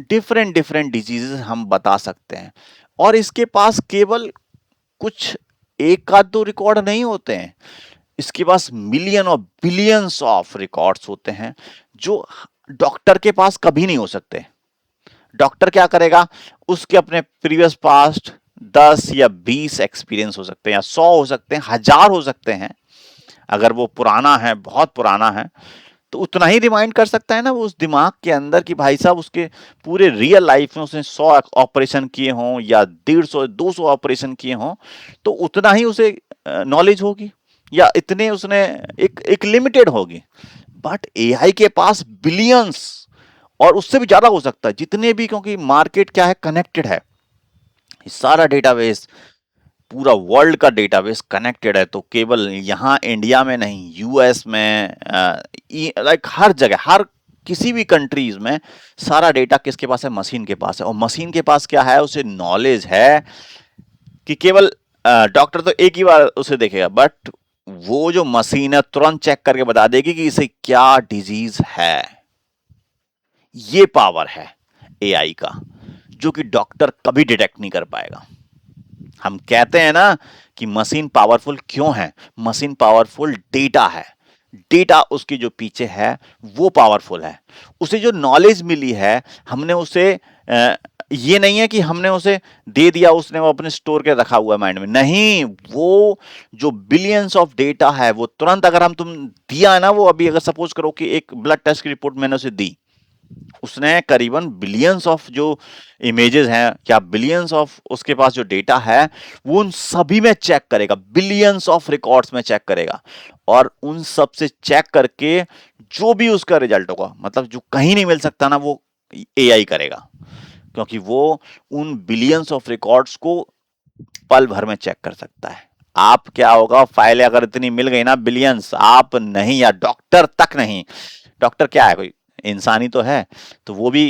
डिफरेंट डिफरेंट डिजीजेस हम बता सकते हैं। और इसके पास केवल कुछ एक का दो रिकॉर्ड नहीं होते हैं, इसके पास मिलियन और बिलियंस ऑफ रिकॉर्ड्स होते हैं जो डॉक्टर के पास कभी नहीं हो सकते। डॉक्टर क्या करेगा, उसके अपने प्रीवियस पास्ट 10 या 20 एक्सपीरियंस हो सकते हैं, या 100 हो सकते हैं, 1000 हो सकते हैं। अगर वो पुराना है, बहुत पुराना है, तो उतना ही रिमाइंड कर सकता है ना वो उस दिमाग के अंदर कि भाई साहब उसके पूरे रियल लाइफ में उसने 100 ऑपरेशन किए हों या 150 200 ऑपरेशन किए हों, तो उतना ही उसे नॉलेज होगी, या इतने उसने एक लिमिटेड होगी। बट एआई के पास बिलियंस और उससे भी ज्यादा हो सकता है, जितने भी, क्योंकि मार्केट क्या है, कनेक्टेड है, सारा डेटाबेस, पूरा वर्ल्ड का डेटाबेस कनेक्टेड है। तो केवल यहाँ इंडिया में नहीं, यूएस में, लाइक हर जगह, हर किसी भी कंट्रीज में सारा डेटा किसके पास है, मशीन के पास है। और मशीन के पास क्या है, उसे नॉलेज है कि केवल डॉक्टर तो एक ही बार उसे देखेगा, बट वो जो मशीन है तुरंत चेक करके बता देगी कि इसे क्या डिजीज है। ये पावर है एआई का, जो कि डॉक्टर कभी डिटेक्ट नहीं कर पाएगा। हम कहते हैं ना कि मशीन पावरफुल क्यों है, मशीन पावरफुल डेटा है, डेटा उसके जो पीछे है वो पावरफुल है। उसे जो नॉलेज मिली है, हमने उसे ये नहीं है कि हमने उसे दे दिया, उसने वो अपने स्टोर के रखा हुआ है माइंड में, नहीं, वो जो बिलियंस ऑफ डेटा है वो तुरंत अगर हम तुम दिया है ना, वो अभी अगर सपोज करो कि एक ब्लड टेस्ट की रिपोर्ट मैंने उसे दी, उसने करीबन बिलियंस ऑफ जो इमेजेस हैं, क्या बिलियंस ऑफ उसके पास जो डेटा है, वो उन सभी में चेक करेगा, बिलियंस ऑफ रिकॉर्ड्स में चेक करेगा, और उन सब से चेक करके जो भी उसका रिजल्ट होगा, मतलब जो कहीं नहीं मिल सकता ना, वो एआई करेगा, क्योंकि वो उन बिलियंस ऑफ रिकॉर्ड्स को पल भर में चेक कर सकता है। आप क्या होगा, फाइलें अगर इतनी मिल गई ना, बिलियंस, आप नहीं, या डॉक्टर तक नहीं, डॉक्टर क्या है, कोई इंसान ही तो है, तो वो भी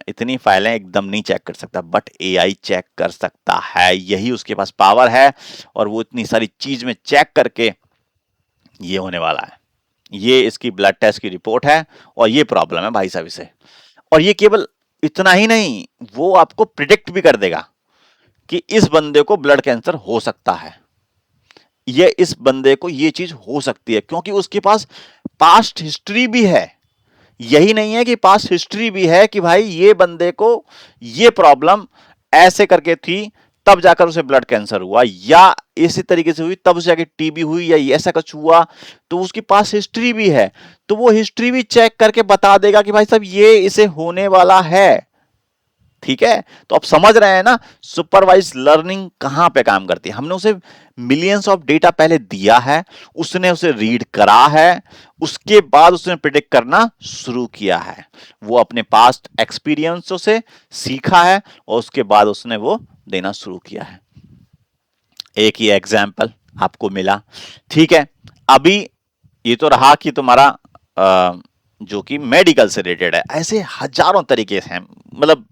इतनी फाइलें एकदम नहीं चेक कर सकता, बट एआई चेक कर सकता है, यही उसके पास पावर है। और वो इतनी सारी चीज में चेक करके ये होने वाला है, ये इसकी ब्लड टेस्ट की रिपोर्ट है और ये प्रॉब्लम है भाई साहब इसे। और ये केवल इतना ही नहीं, वो आपको प्रिडिक्ट भी कर देगा कि इस बंदे को ब्लड कैंसर हो सकता है, ये इस बंदे को ये चीज हो सकती है, क्योंकि उसके पास पास्ट हिस्ट्री भी है। यही नहीं है कि पास्ट हिस्ट्री भी है कि भाई ये बंदे को ये प्रॉब्लम ऐसे करके थी, तब जाकर उसे ब्लड कैंसर हुआ, या इसी तरीके से हुई तब उसे जाके टीबी हुई, या ऐसा कुछ हुआ, तो उसकी पास हिस्ट्री भी है, तो वो हिस्ट्री भी चेक करके बता देगा कि भाई साहब ये इसे होने वाला है। ठीक है, तो आप समझ रहे हैं ना सुपरवाइज लर्निंग कहां पे काम करती है। हमने उसे मिलियंस ऑफ डेटा पहले दिया है, उसने उसे रीड करा है, उसके बाद उसने प्रिडिक्ट करना शुरू किया है। वो अपने पास्ट एक्सपीरियंसों से सीखा है और उसके बाद उसने वो देना शुरू किया है। एक ही एग्जाम्पल आपको मिला, ठीक है। अभी ये तो रहा कि तुम्हारा जो कि मेडिकल से रिलेटेड है, ऐसे हजारों तरीके हैं, मतलब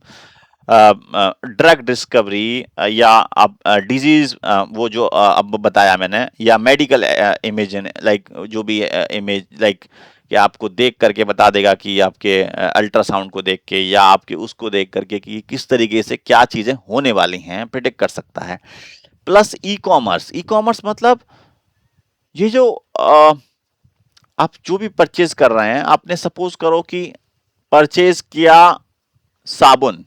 ड्रग डिस्कवरी या अब डिजीज वो जो अब बताया मैंने, या मेडिकल इमेज, लाइक जो भी इमेज, लाइक कि आपको देख करके बता देगा कि आपके अल्ट्रासाउंड को देख के या आपके उसको देख करके कि किस तरीके से क्या चीजें होने वाली हैं प्रिडिक्ट कर सकता है। Plus e commerce, e commerce मतलब ये जो आप जो भी परचेज कर रहे हैं, आपने सपोज करो कि परचेज किया साबुन,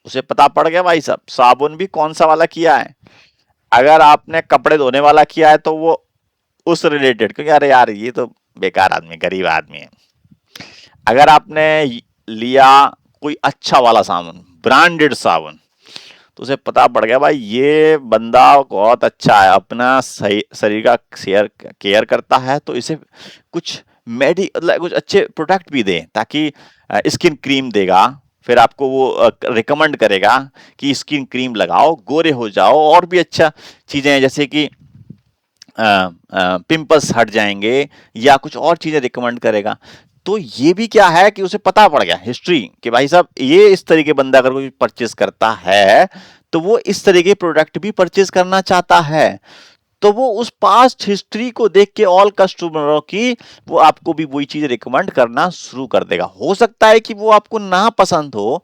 उसे पता पड़ गया भाई साहब साबुन भी कौन सा वाला किया है। अगर आपने कपड़े धोने वाला किया है तो वो उस रिलेटेड, क्योंकि अरे यार ये तो बेकार आदमी, गरीब आदमी है। अगर आपने लिया कोई अच्छा वाला साबुन, ब्रांडेड साबुन, तो उसे पता पड़ गया भाई ये बंदा बहुत अच्छा है, अपना सही शरीर का केयर करता है, तो इसे कुछ कुछ अच्छे प्रोडक्ट भी दे, ताकि स्किन क्रीम देगा, फिर आपको वो रिकमेंड करेगा कि स्किन क्रीम लगाओ, गोरे हो जाओ, और भी अच्छा चीजें हैं जैसे कि पिंपल्स हट जाएंगे, या कुछ और चीजें रिकमेंड करेगा। तो ये भी क्या है कि उसे पता पड़ गया हिस्ट्री कि भाई साहब ये इस तरीके बंदा अगर कोई परचेज करता है तो वो इस तरह के प्रोडक्ट भी परचेज करना चाहता है। तो वो उस पास्ट हिस्ट्री को देख के ऑल कस्टमरों की वो आपको भी वही चीज रिकमेंड करना शुरू कर देगा। हो सकता है कि वो आपको ना पसंद हो,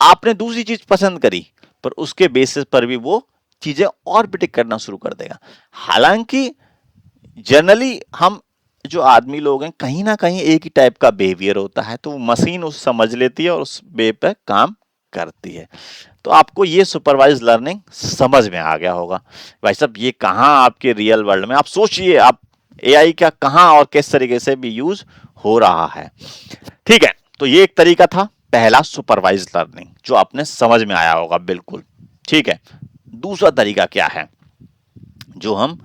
आपने दूसरी चीज पसंद करी, पर उसके बेसिस पर भी वो चीजें और प्रिडिक्ट करना शुरू कर देगा। हालांकि जनरली हम जो आदमी लोग हैं कहीं ना कहीं एक ही टाइप का बिहेवियर होता है, तो मशीन उस समझ लेती है और उस वे पे काम करती है। तो आपको ये सुपरवाइज लर्निंग समझ में आ गया होगा। भाई साहब ये कहाँ आपके रियल वर्ल्ड में, आप सोचिए आप एआई का कहाँ और किस तरीके से भी यूज हो रहा है। ठीक है, तो ये एक तरीका था पहला सुपरवाइज लर्निंग, जो आपने समझ में आया होगा बिल्कुल। ठीक है, दूसरा तरीका क्या है, जो हम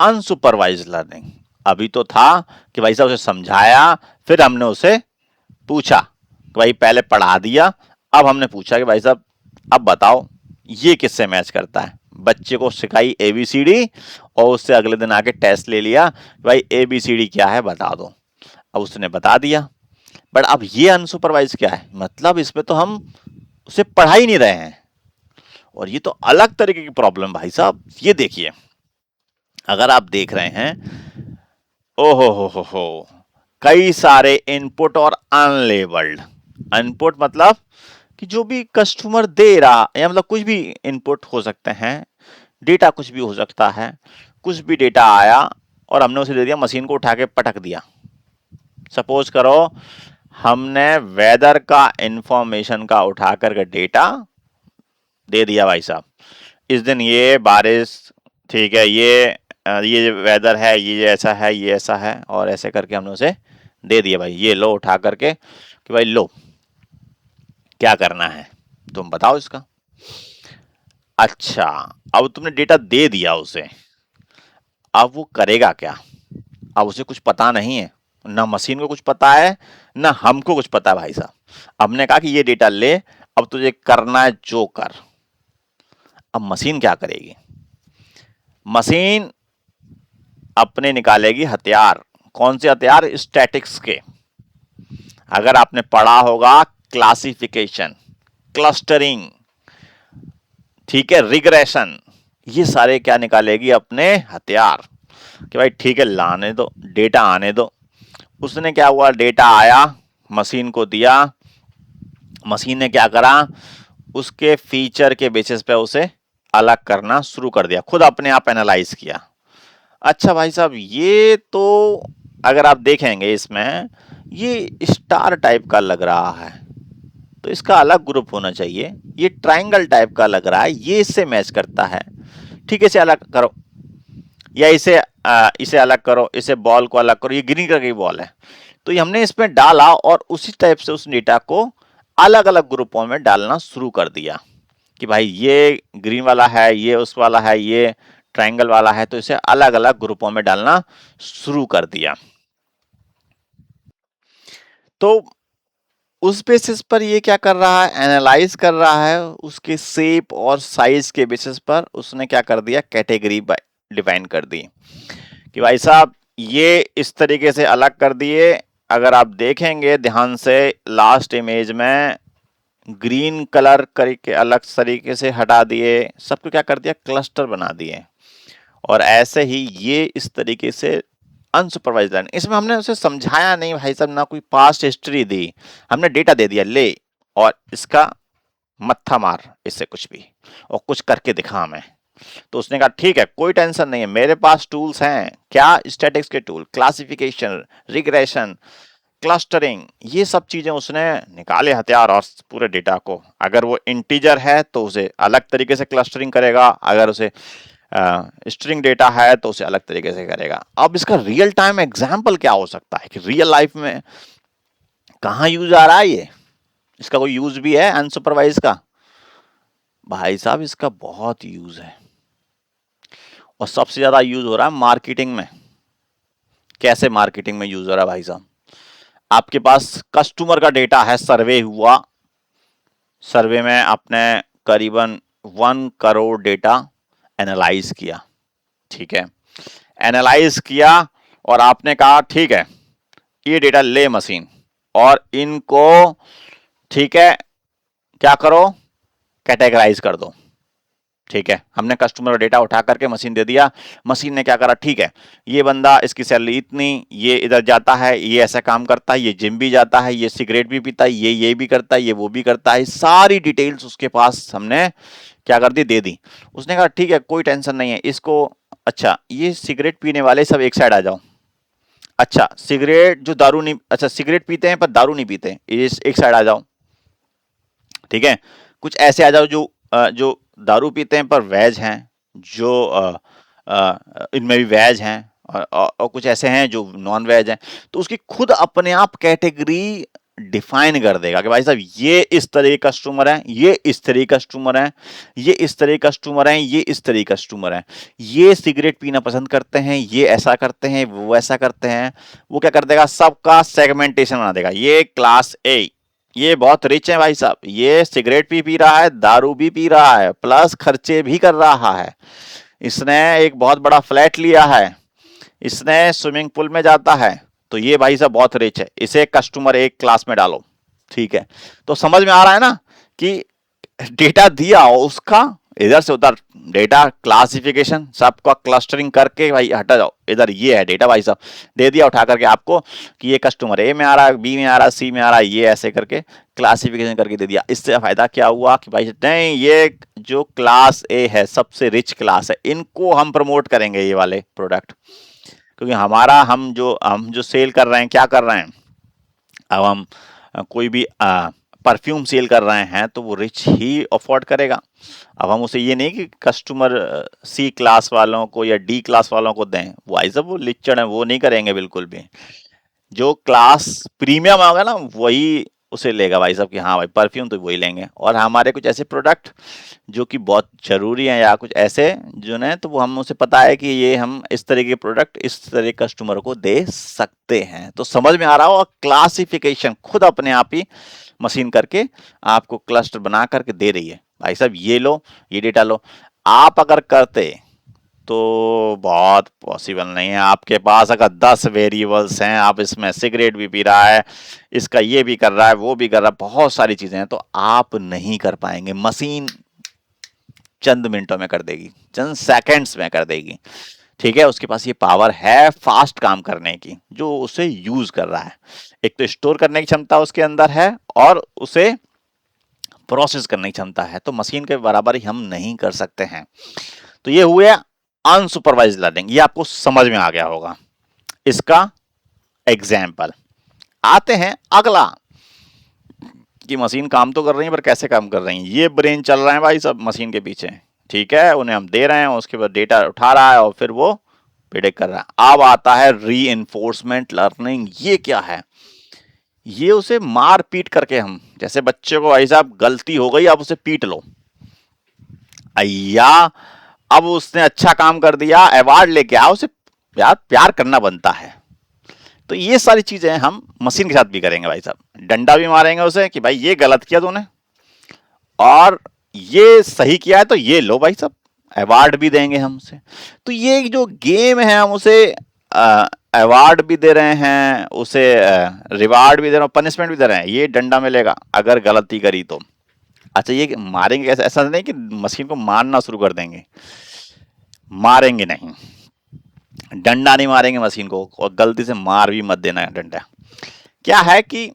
अनसुपरवाइज लर्निंग। अभी तो था कि भाई साहब उसे समझाया, फिर हमने उसे पूछा कि भाई पहले पढ़ा दिया, अब हमने पूछा कि भाई साहब अब बताओ ये किससे मैच करता है। बच्चे को सिखाई एबीसीडी और उससे अगले दिन आके टेस्ट ले लिया, भाई एबीसीडी क्या है बता दो। अब उसने बता दिया, बट अब ये अनसुपरवाइज क्या है, मतलब इसमें तो हम उसे पढ़ा ही नहीं रहे हैं। और ये तो अलग तरीके की प्रॉब्लम भाई साहब। ये देखिए, अगर आप देख रहे हैं, ओहो हो, कई सारे इनपुट और अनलेबल्ड। इनपुट मतलब कि जो भी कस्टमर दे रहा, या मतलब कुछ भी इनपुट हो सकते हैं, डेटा कुछ भी हो सकता है। कुछ भी डेटा आया और हमने उसे दे दिया, मशीन को उठा के पटक दिया। सपोज करो हमने वेदर का इंफॉर्मेशन का उठा करके डेटा दे दिया, भाई साहब इस दिन ये बारिश, ठीक है, ये वेदर है, ये ऐसा है, ये ऐसा है, और ऐसे करके हमने उसे दे दिया, भाई ये लो उठा करके कि भाई लो क्या करना है तुम बताओ इसका। अच्छा, अब तुमने डेटा दे दिया उसे, अब वो करेगा क्या। अब उसे कुछ पता नहीं है, ना मशीन को कुछ पता है, ना हमको कुछ पता है भाई साहब। हमने कहा कि ये डेटा ले, अब तुझे करना है जो कर। अब मशीन क्या करेगी, मशीन अपने निकालेगी हथियार। कौन से हथियार, स्टैटिक्स के। अगर आपने पढ़ा होगा क्लासिफिकेशन, क्लस्टरिंग, ठीक है, रिग्रेशन, ये सारे क्या निकालेगी, अपने हथियार कि भाई ठीक है लाने दो, डेटा आने दो। उसने क्या हुआ, डेटा आया, मशीन को दिया, मशीन ने क्या करा, उसके फीचर के बेसिस पे उसे अलग करना शुरू कर दिया, खुद अपने आप एनालाइज किया। अच्छा भाई साहब ये तो अगर आप देखेंगे इसमें ये स्टार टाइप का लग रहा है, तो इसका अलग ग्रुप होना चाहिए। ये ट्रायंगल टाइप का लग रहा है, ये इससे मैच करता है, ठीक है इसे अलग करो, या इसे अलग करो, इसे बॉल को अलग करो, ये ग्रीन कलर की बॉल है। तो ये हमने इसमें डाला और उसी टाइप से उस डेटा को अलग अलग ग्रुपों में डालना शुरू कर दिया कि भाई ये ग्रीन वाला है, ये उस वाला है, ये ट्रायंगल वाला है, तो इसे अलग अलग ग्रुपों में डालना शुरू कर दिया। तो उस बेसिस पर ये क्या कर रहा है, एनालाइज कर रहा है, उसके शेप और साइज के बेसिस पर उसने क्या कर दिया, कैटेगरी डिफाइन कर दी कि भाई साहब ये इस तरीके से अलग कर दिए। अगर आप देखेंगे ध्यान से लास्ट इमेज में ग्रीन कलर करके अलग तरीके से हटा दिए, सबको क्या कर दिया, क्लस्टर बना दिए। और ऐसे ही ये इस तरीके से अनसुपरवाइज्ड लर्निंग, इसमें हमने उसे समझाया नहीं भाई साहब, ना कोई पास्ट हिस्ट्री दी, हमने डेटा दे दिया ले और इसका मत्था मार इससे कुछ भी और कुछ करके दिखा हमें। तो उसने कहा ठीक है कोई टेंशन नहीं है, मेरे पास टूल्स हैं, क्या, स्टैटिक्स के टूल, क्लासिफिकेशन, रिग्रेशन, क्लस्टरिंग, ये सब चीजें उसने निकाले हथियार और पूरे डेटा को, अगर वो इंटीजर है तो उसे अलग तरीके से क्लस्टरिंग करेगा, अगर उसे स्ट्रिंग डेटा है तो उसे अलग तरीके से करेगा। अब इसका रियल टाइम एग्जाम्पल क्या हो सकता है कि रियल लाइफ में कहाँ यूज आ रहा है ये, इसका कोई यूज भी है अनसुपरवाइज का? भाई साहब इसका बहुत यूज है और सबसे ज्यादा यूज हो रहा है मार्केटिंग में। कैसे मार्केटिंग में यूज हो रहा है भाई साहब, आपके पास कस्टमर का डेटा है, सर्वे हुआ, सर्वे में आपने करीबन 1 करोड़ डेटा एनालाइज किया, ठीक है, एनालाइज किया और आपने कहा ठीक है ये डेटा ले मशीन और इनको ठीक है क्या करो, कैटेगराइज कर दो, ठीक है, हमने कस्टमर का डेटा उठा करके मशीन दे दिया, मशीन ने क्या करा, ठीक है ये बंदा, इसकी सैलरी इतनी, ये इधर जाता है, ये ऐसा काम करता है, ये जिम भी जाता है, ये सिगरेट भी पीता है, ये भी करता है, ये वो भी करता है, सारी डिटेल्स उसके पास हमने क्या कर दी, दे दी। उसने कहा ठीक है कोई टेंशन नहीं है इसको, अच्छा ये सिगरेट पीने वाले सब एक साइड आ जाओ, अच्छा सिगरेट जो दारू नहीं, अच्छा सिगरेट पीते हैं पर दारू नहीं पीते, इस एक साइड आ जाओ, ठीक है, कुछ ऐसे आ जाओ जो जो दारू पीते हैं पर वेज हैं, जो इनमें भी वेज हैं और कुछ ऐसे हैं जो नॉन वेज हैं, तो उसकी खुद अपने आप कैटेगरी डिफाइन कर देगा कि भाई साहब ये इस तरह के कस्टमर हैं, ये इस तरह के कस्टमर हैं, ये इस तरह के कस्टमर हैं, ये इस तरह के कस्टमर हैं, ये सिगरेट पीना पसंद करते हैं, ये ऐसा करते हैं, वो ऐसा करते हैं, वो क्या कर देगा, सबका सेगमेंटेशन बना देगा। ये क्लास ए, ये बहुत रिच है भाई साहब, ये सिगरेट भी पी रहा है, दारू भी पी रहा है, प्लस खर्चे भी कर रहा है, इसने एक बहुत बड़ा फ्लैट लिया है, इसने स्विमिंग पूल में जाता है, तो ये भाई साहब बहुत रिच है, इसे कस्टमर एक क्लास में डालो, ठीक है। तो समझ में आ रहा है ना कि डेटा दिया उसका, इधर से उधर डेटा क्लासिफिकेशन, सबका क्लस्टरिंग करके भाई हटा जाओ, इधर ये है डेटा भाई साहब, दे दिया उठा करके आपको कि ये कस्टमर ए में आ रहा है, बी में आ रहा है, सी में आ रहा है, ये ऐसे करके क्लासिफिकेशन करके दे दिया। इससे फायदा क्या हुआ कि भाई नहीं ये जो क्लास ए है सबसे रिच क्लास है, इनको हम प्रमोट करेंगे ये वाले प्रोडक्ट, क्योंकि हमारा हम जो सेल कर रहे हैं, क्या कर रहे हैं, अब हम कोई भी परफ्यूम सेल कर रहे हैं तो वो रिच ही अफोर्ड करेगा। अब हम उसे ये नहीं कि कस्टमर सी क्लास वालों को या डी क्लास वालों को दें, वो ऐसा वो लिचड़ है, वो नहीं करेंगे बिल्कुल भी। जो क्लास प्रीमियम होगा ना वही उसे लेगा भाई साहब कि हाँ भाई परफ्यूम तो वही लेंगे। और हमारे कुछ ऐसे प्रोडक्ट जो कि बहुत जरूरी हैं या कुछ ऐसे जो ने, तो वो हम उसे पता है कि ये हम इस तरह के प्रोडक्ट इस तरह कस्टमर को दे सकते हैं। तो समझ में आ रहा हो, और क्लासिफिकेशन खुद अपने आप ही मशीन करके आपको क्लस्टर बना करके दे रही है, भाई साहब ये लो, ये डेटा लो। आप अगर करते तो बहुत पॉसिबल नहीं है, आपके पास अगर 10 वेरिएबल्स हैं, आप इसमें सिगरेट भी पी रहा है, इसका ये भी कर रहा है, वो भी कर रहा है, बहुत सारी चीजें हैं, तो आप नहीं कर पाएंगे। मशीन चंद मिनटों में कर देगी, चंद सेकंड्स में कर देगी, ठीक है। उसके पास ये पावर है फास्ट काम करने की, जो उसे यूज कर रहा है। एक तो स्टोर करने की क्षमता उसके अंदर है और उसे प्रोसेस करने की क्षमता है, तो मशीन के बराबर ही हम नहीं कर सकते हैं। तो ये हुए अनसुपरवाइज्ड लर्निंग, ये आपको समझ में आ गया होगा इसका एग्जाम्पल। आते हैं अगला कि मशीन काम तो कर रही है पर कैसे काम कर रही है। ये ब्रेन चल रहा है भाई सब मशीन के पीछे, ठीक है, उन्हें हम दे रहे हैं, उसके बाद डेटा उठा रहा है और फिर वो प्रिडिक्ट कर रहा है। अब आता है रीइंफोर्समेंट लर्निंग। ये क्या है? ये उसे मार पीट करके, हम जैसे बच्चे को, भाई साहब गलती हो गई अब उसे पीट लो, या अब उसने अच्छा काम कर दिया अवार्ड लेके आओ, उसे यार प्यार करना बनता है। तो ये सारी चीजें हम मशीन के साथ भी करेंगे भाई साहब, डंडा भी मारेंगे उसे कि भाई ये गलत किया तूने, और ये सही किया है तो ये लो भाई साहब, अवार्ड भी देंगे हम उसे। तो ये जो गेम है, हम उसे अवार्ड भी दे रहे हैं, उसे रिवार्ड भी दे रहे हैं, पनिशमेंट भी दे रहे हैं। ये डंडा मिलेगा अगर गलती करी तो। अच्छा, ये मारेंगे कैसे? ऐसा नहीं कि मशीन को मारना शुरू कर देंगे, मारेंगे नहीं, डंडा नहीं मारेंगे मशीन को, और गलती से मार भी मत देना डंडा। क्या है कि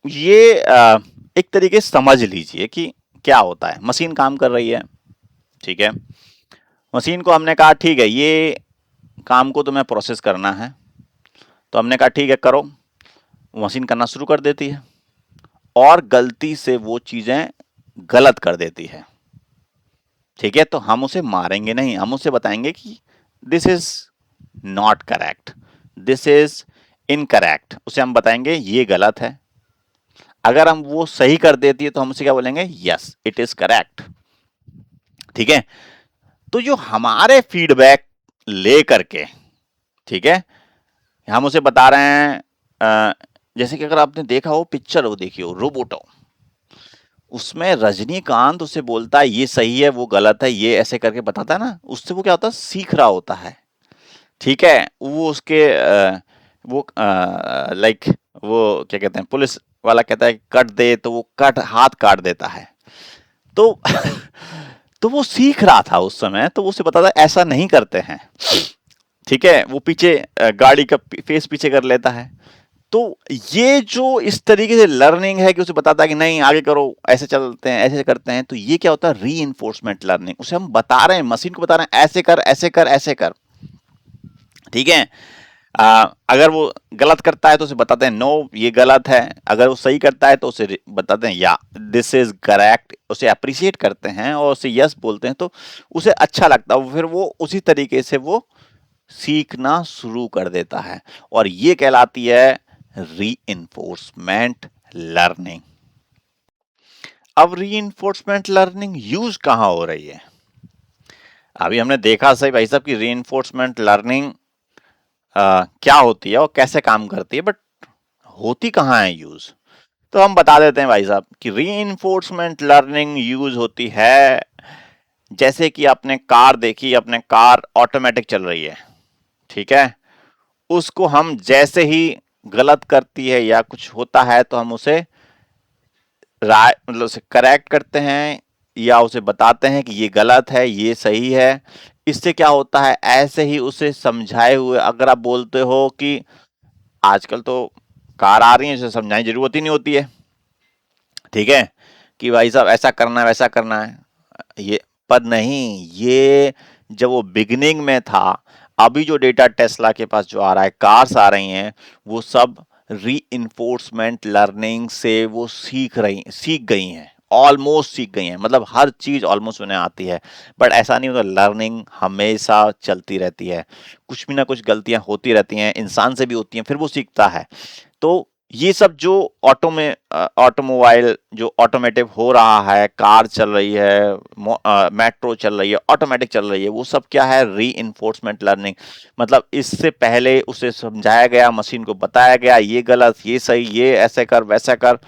ये एक तरीके से समझ लीजिए कि क्या होता है। मशीन काम कर रही है, ठीक है, मशीन को हमने कहा ठीक है ये काम को तुम्हें प्रोसेस करना है, तो हमने कहा ठीक है करो, मशीन करना शुरू कर देती है, और गलती से वो चीजें गलत कर देती है, ठीक है, तो हम उसे मारेंगे नहीं, हम उसे बताएंगे कि this is not correct, this is incorrect, उसे हम बताएंगे ये गलत है। अगर हम वो सही कर देती है तो हम उसे क्या बोलेंगे? यस इट इज करेक्ट, ठीक है। तो जो हमारे फीडबैक ले करके, ठीक है, हम उसे बता रहे हैं, जैसे कि अगर आपने देखा हो पिक्चर, हो देखी हो रोबोटो, उसमें रजनीकांत उसे बोलता है ये सही है वो गलत है, ये ऐसे करके बताता है ना, उससे वो क्या होता है? सीख रहा होता है, ठीक है। वो उसके वो लाइक वो क्या कहते हैं, पुलिस वाला कहता है कट दे, तो वो कट हाथ काट देता है। तो तो वो सीख रहा था उस समय, तो वो उसे बताता है ऐसा नहीं करते हैं, ठीक है। वो पीछे गाड़ी का फेस पीछे कर लेता है। तो ये जो इस तरीके से लर्निंग है कि उसे बताता है कि नहीं आगे करो, ऐसे चलते हैं, ऐसे करते हैं, तो ये क्या होता है? री इन्फोर्समेंट लर्निंग। उसे हम बता रहे हैं, मशीन को बता रहे हैं ऐसे कर, ऐसे कर, ऐसे कर, ठीक है। अगर वो गलत करता है तो उसे बताते हैं नो ये गलत है, अगर वो सही करता है तो उसे बताते हैं या दिस इज करेक्ट, उसे अप्रिशिएट करते हैं और उसे यस बोलते हैं, तो उसे अच्छा लगता है, फिर वो उसी तरीके से वो सीखना शुरू कर देता है, और ये कहलाती है रीइंफोर्समेंट लर्निंग। अब रीइंफोर्समेंट लर्निंग यूज कहां हो रही है? अभी हमने देखा सही भाई साहब कि रीइंफोर्समेंट लर्निंग क्या होती है और कैसे काम करती है, बट होती कहाँ है यूज? तो हम बता देते हैं भाई साहब कि रीइंफोर्समेंट लर्निंग यूज होती है, जैसे कि आपने कार देखी, अपने कार ऑटोमेटिक चल रही है, ठीक है, उसको हम जैसे ही गलत करती है या कुछ होता है तो हम उसे राय मतलब उसे करेक्ट करते हैं, या उसे बताते हैं कि ये गलत है ये सही है। इससे क्या होता है? ऐसे ही उसे समझाए हुए, अगर आप बोलते हो कि आजकल तो कार आ रही है, उसे समझाने की जरूरत ही नहीं होती है, ठीक है, कि भाई साहब ऐसा करना है वैसा करना है, ये पर नहीं, ये जब वो बिगिनिंग में था, अभी जो डेटा टेस्ला के पास जो आ रहा है, कार्स आ रही हैं, वो सब री लर्निंग से वो सीख गई हैं, ऑलमोस्ट सीख गई हैं, मतलब हर चीज ऑलमोस्ट उन्हें आती है। बट ऐसा नहीं होता, लर्निंग हमेशा चलती रहती है, कुछ भी ना कुछ गलतियां होती रहती हैं, इंसान से भी होती हैं, फिर वो सीखता है। तो ये सब जो ऑटोमोबाइल जो ऑटोमेटिव हो रहा है, कार चल रही है, मेट्रो चल रही है, ऑटोमेटिक चल रही है, वो सब क्या है? री लर्निंग। मतलब इससे पहले उसे समझाया गया, मशीन को बताया गया ये गलत ये सही, ये ऐसे कर वैसा कर,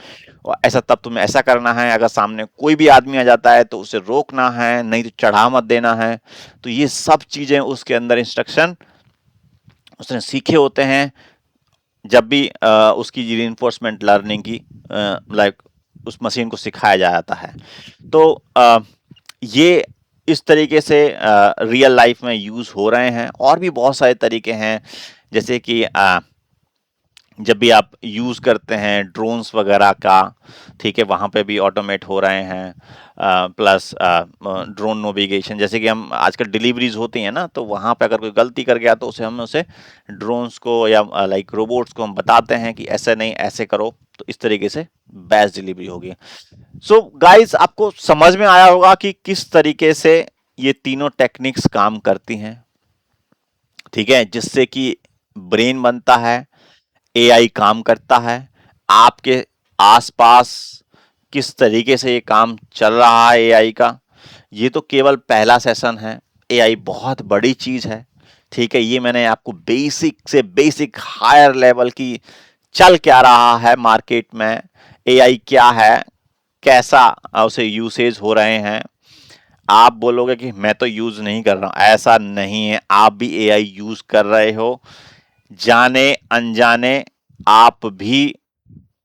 और ऐसा तब तुम्हें ऐसा करना है, अगर सामने कोई भी आदमी आ जाता है तो उसे रोकना है, नहीं तो चढ़ा मत देना है। तो ये सब चीजें उसके अंदर इंस्ट्रक्शन उसने सीखे होते हैं, जब भी उसकी रीइंफोर्समेंट लर्निंग की लाइक उस मशीन को सिखाया जाता है। तो ये इस तरीके से रियल लाइफ में यूज हो रहे हैं, और भी बहुत सारे तरीके हैं, जैसे कि जब भी आप यूज करते हैं ड्रोन्स वगैरह का, ठीक है, वहां पे भी ऑटोमेट हो रहे हैं। प्लस ड्रोन नेविगेशन, जैसे कि हम आजकल डिलीवरीज होती हैं ना, तो वहां पे अगर कोई गलती कर गया तो उसे ड्रोन्स को या लाइक रोबोट्स को हम बताते हैं कि ऐसे नहीं ऐसे करो, तो इस तरीके से बेस्ट डिलीवरी होगी। सो गाइस, आपको समझ में आया होगा कि किस तरीके से ये तीनों टेक्निक्स काम करती हैं, ठीक है, जिससे कि ब्रेन बनता है, एआई काम करता है, आपके आसपास किस तरीके से ये काम चल रहा है एआई का, ये तो केवल पहला सेशन है। एआई बहुत बड़ी चीज है, ठीक है। ये मैंने आपको बेसिक से बेसिक हायर लेवल की चल क्या रहा है मार्केट में, एआई क्या है, कैसा उसे यूसेज हो रहे हैं। आप बोलोगे कि मैं तो यूज नहीं कर रहा हूं, ऐसा नहीं है, आप भी एआई यूज कर रहे हो, जाने अनजाने आप भी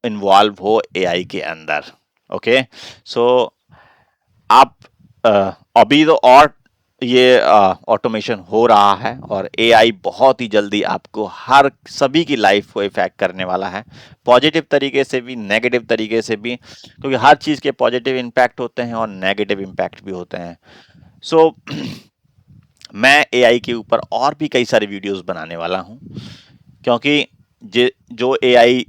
इन्वॉल्व हो एआई के अंदर। ओके, सो आप अभी तो और ये ऑटोमेशन हो रहा है और एआई बहुत ही जल्दी आपको हर सभी की लाइफ को इफेक्ट करने वाला है, पॉजिटिव तरीके से भी नेगेटिव तरीके से भी, क्योंकि हर चीज़ के पॉजिटिव इम्पैक्ट होते हैं और नेगेटिव इम्पैक्ट भी होते हैं। सो मैं एआई के ऊपर और भी कई सारे वीडियोस बनाने वाला हूं, क्योंकि जो एआई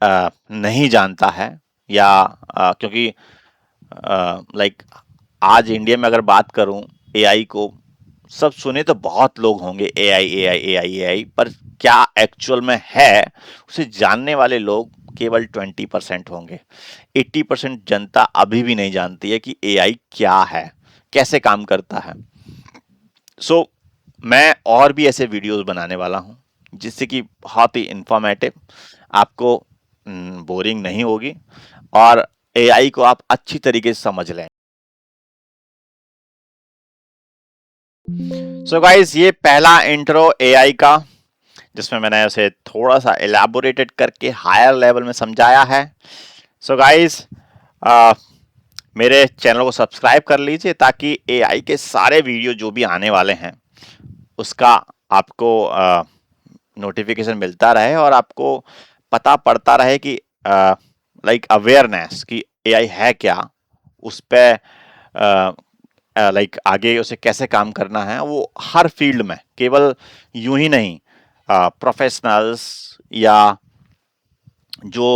नहीं जानता है या क्योंकि लाइक आज इंडिया में अगर बात करूं, एआई को सब सुने तो बहुत लोग होंगे, एआई एआई एआई एआई, पर क्या एक्चुअल में है उसे जानने वाले लोग केवल 20% होंगे। 80% जनता अभी भी नहीं जानती है कि एआई क्या है, कैसे काम करता है। सो मैं और भी ऐसे वीडियोस बनाने वाला हूं जिससे कि बहुत ही इंफॉर्मेटिव, आपको बोरिंग नहीं होगी और एआई को आप अच्छी तरीके से समझ लें। सो गाइस, ये पहला इंट्रो एआई का, जिसमें मैंने उसे थोड़ा सा एलैबोरेटेड करके हायर लेवल में समझाया है। सो गाइस, मेरे चैनल को सब्सक्राइब कर लीजिए ताकि एआई के सारे वीडियो जो भी आने वाले हैं उसका आपको नोटिफिकेशन मिलता रहे और आपको पता पड़ता रहे कि लाइक अवेयरनेस कि एआई है क्या, उस पर लाइक आगे उसे कैसे काम करना है, वो हर फील्ड में, केवल यूं ही नहीं, प्रोफेशनल्स या जो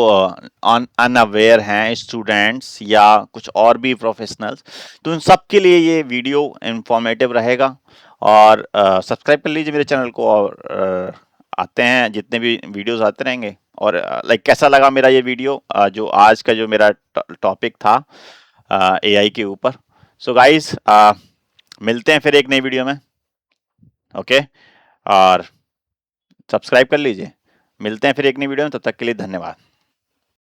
अनअवेयर हैं स्टूडेंट्स या कुछ और भी प्रोफेशनल्स, तो उन सब के लिए ये वीडियो इंफॉर्मेटिव रहेगा। और सब्सक्राइब कर लीजिए मेरे चैनल को, और आते हैं जितने भी वीडियोस आते रहेंगे। और लाइक कैसा लगा मेरा ये वीडियो, जो आज का जो मेरा टॉपिक था एआई के ऊपर। सो गाइस, मिलते हैं फिर एक नई वीडियो में। ओके, और सब्सक्राइब कर लीजिए। मिलते हैं फिर एक नई वीडियो में, तब तक के लिए धन्यवाद।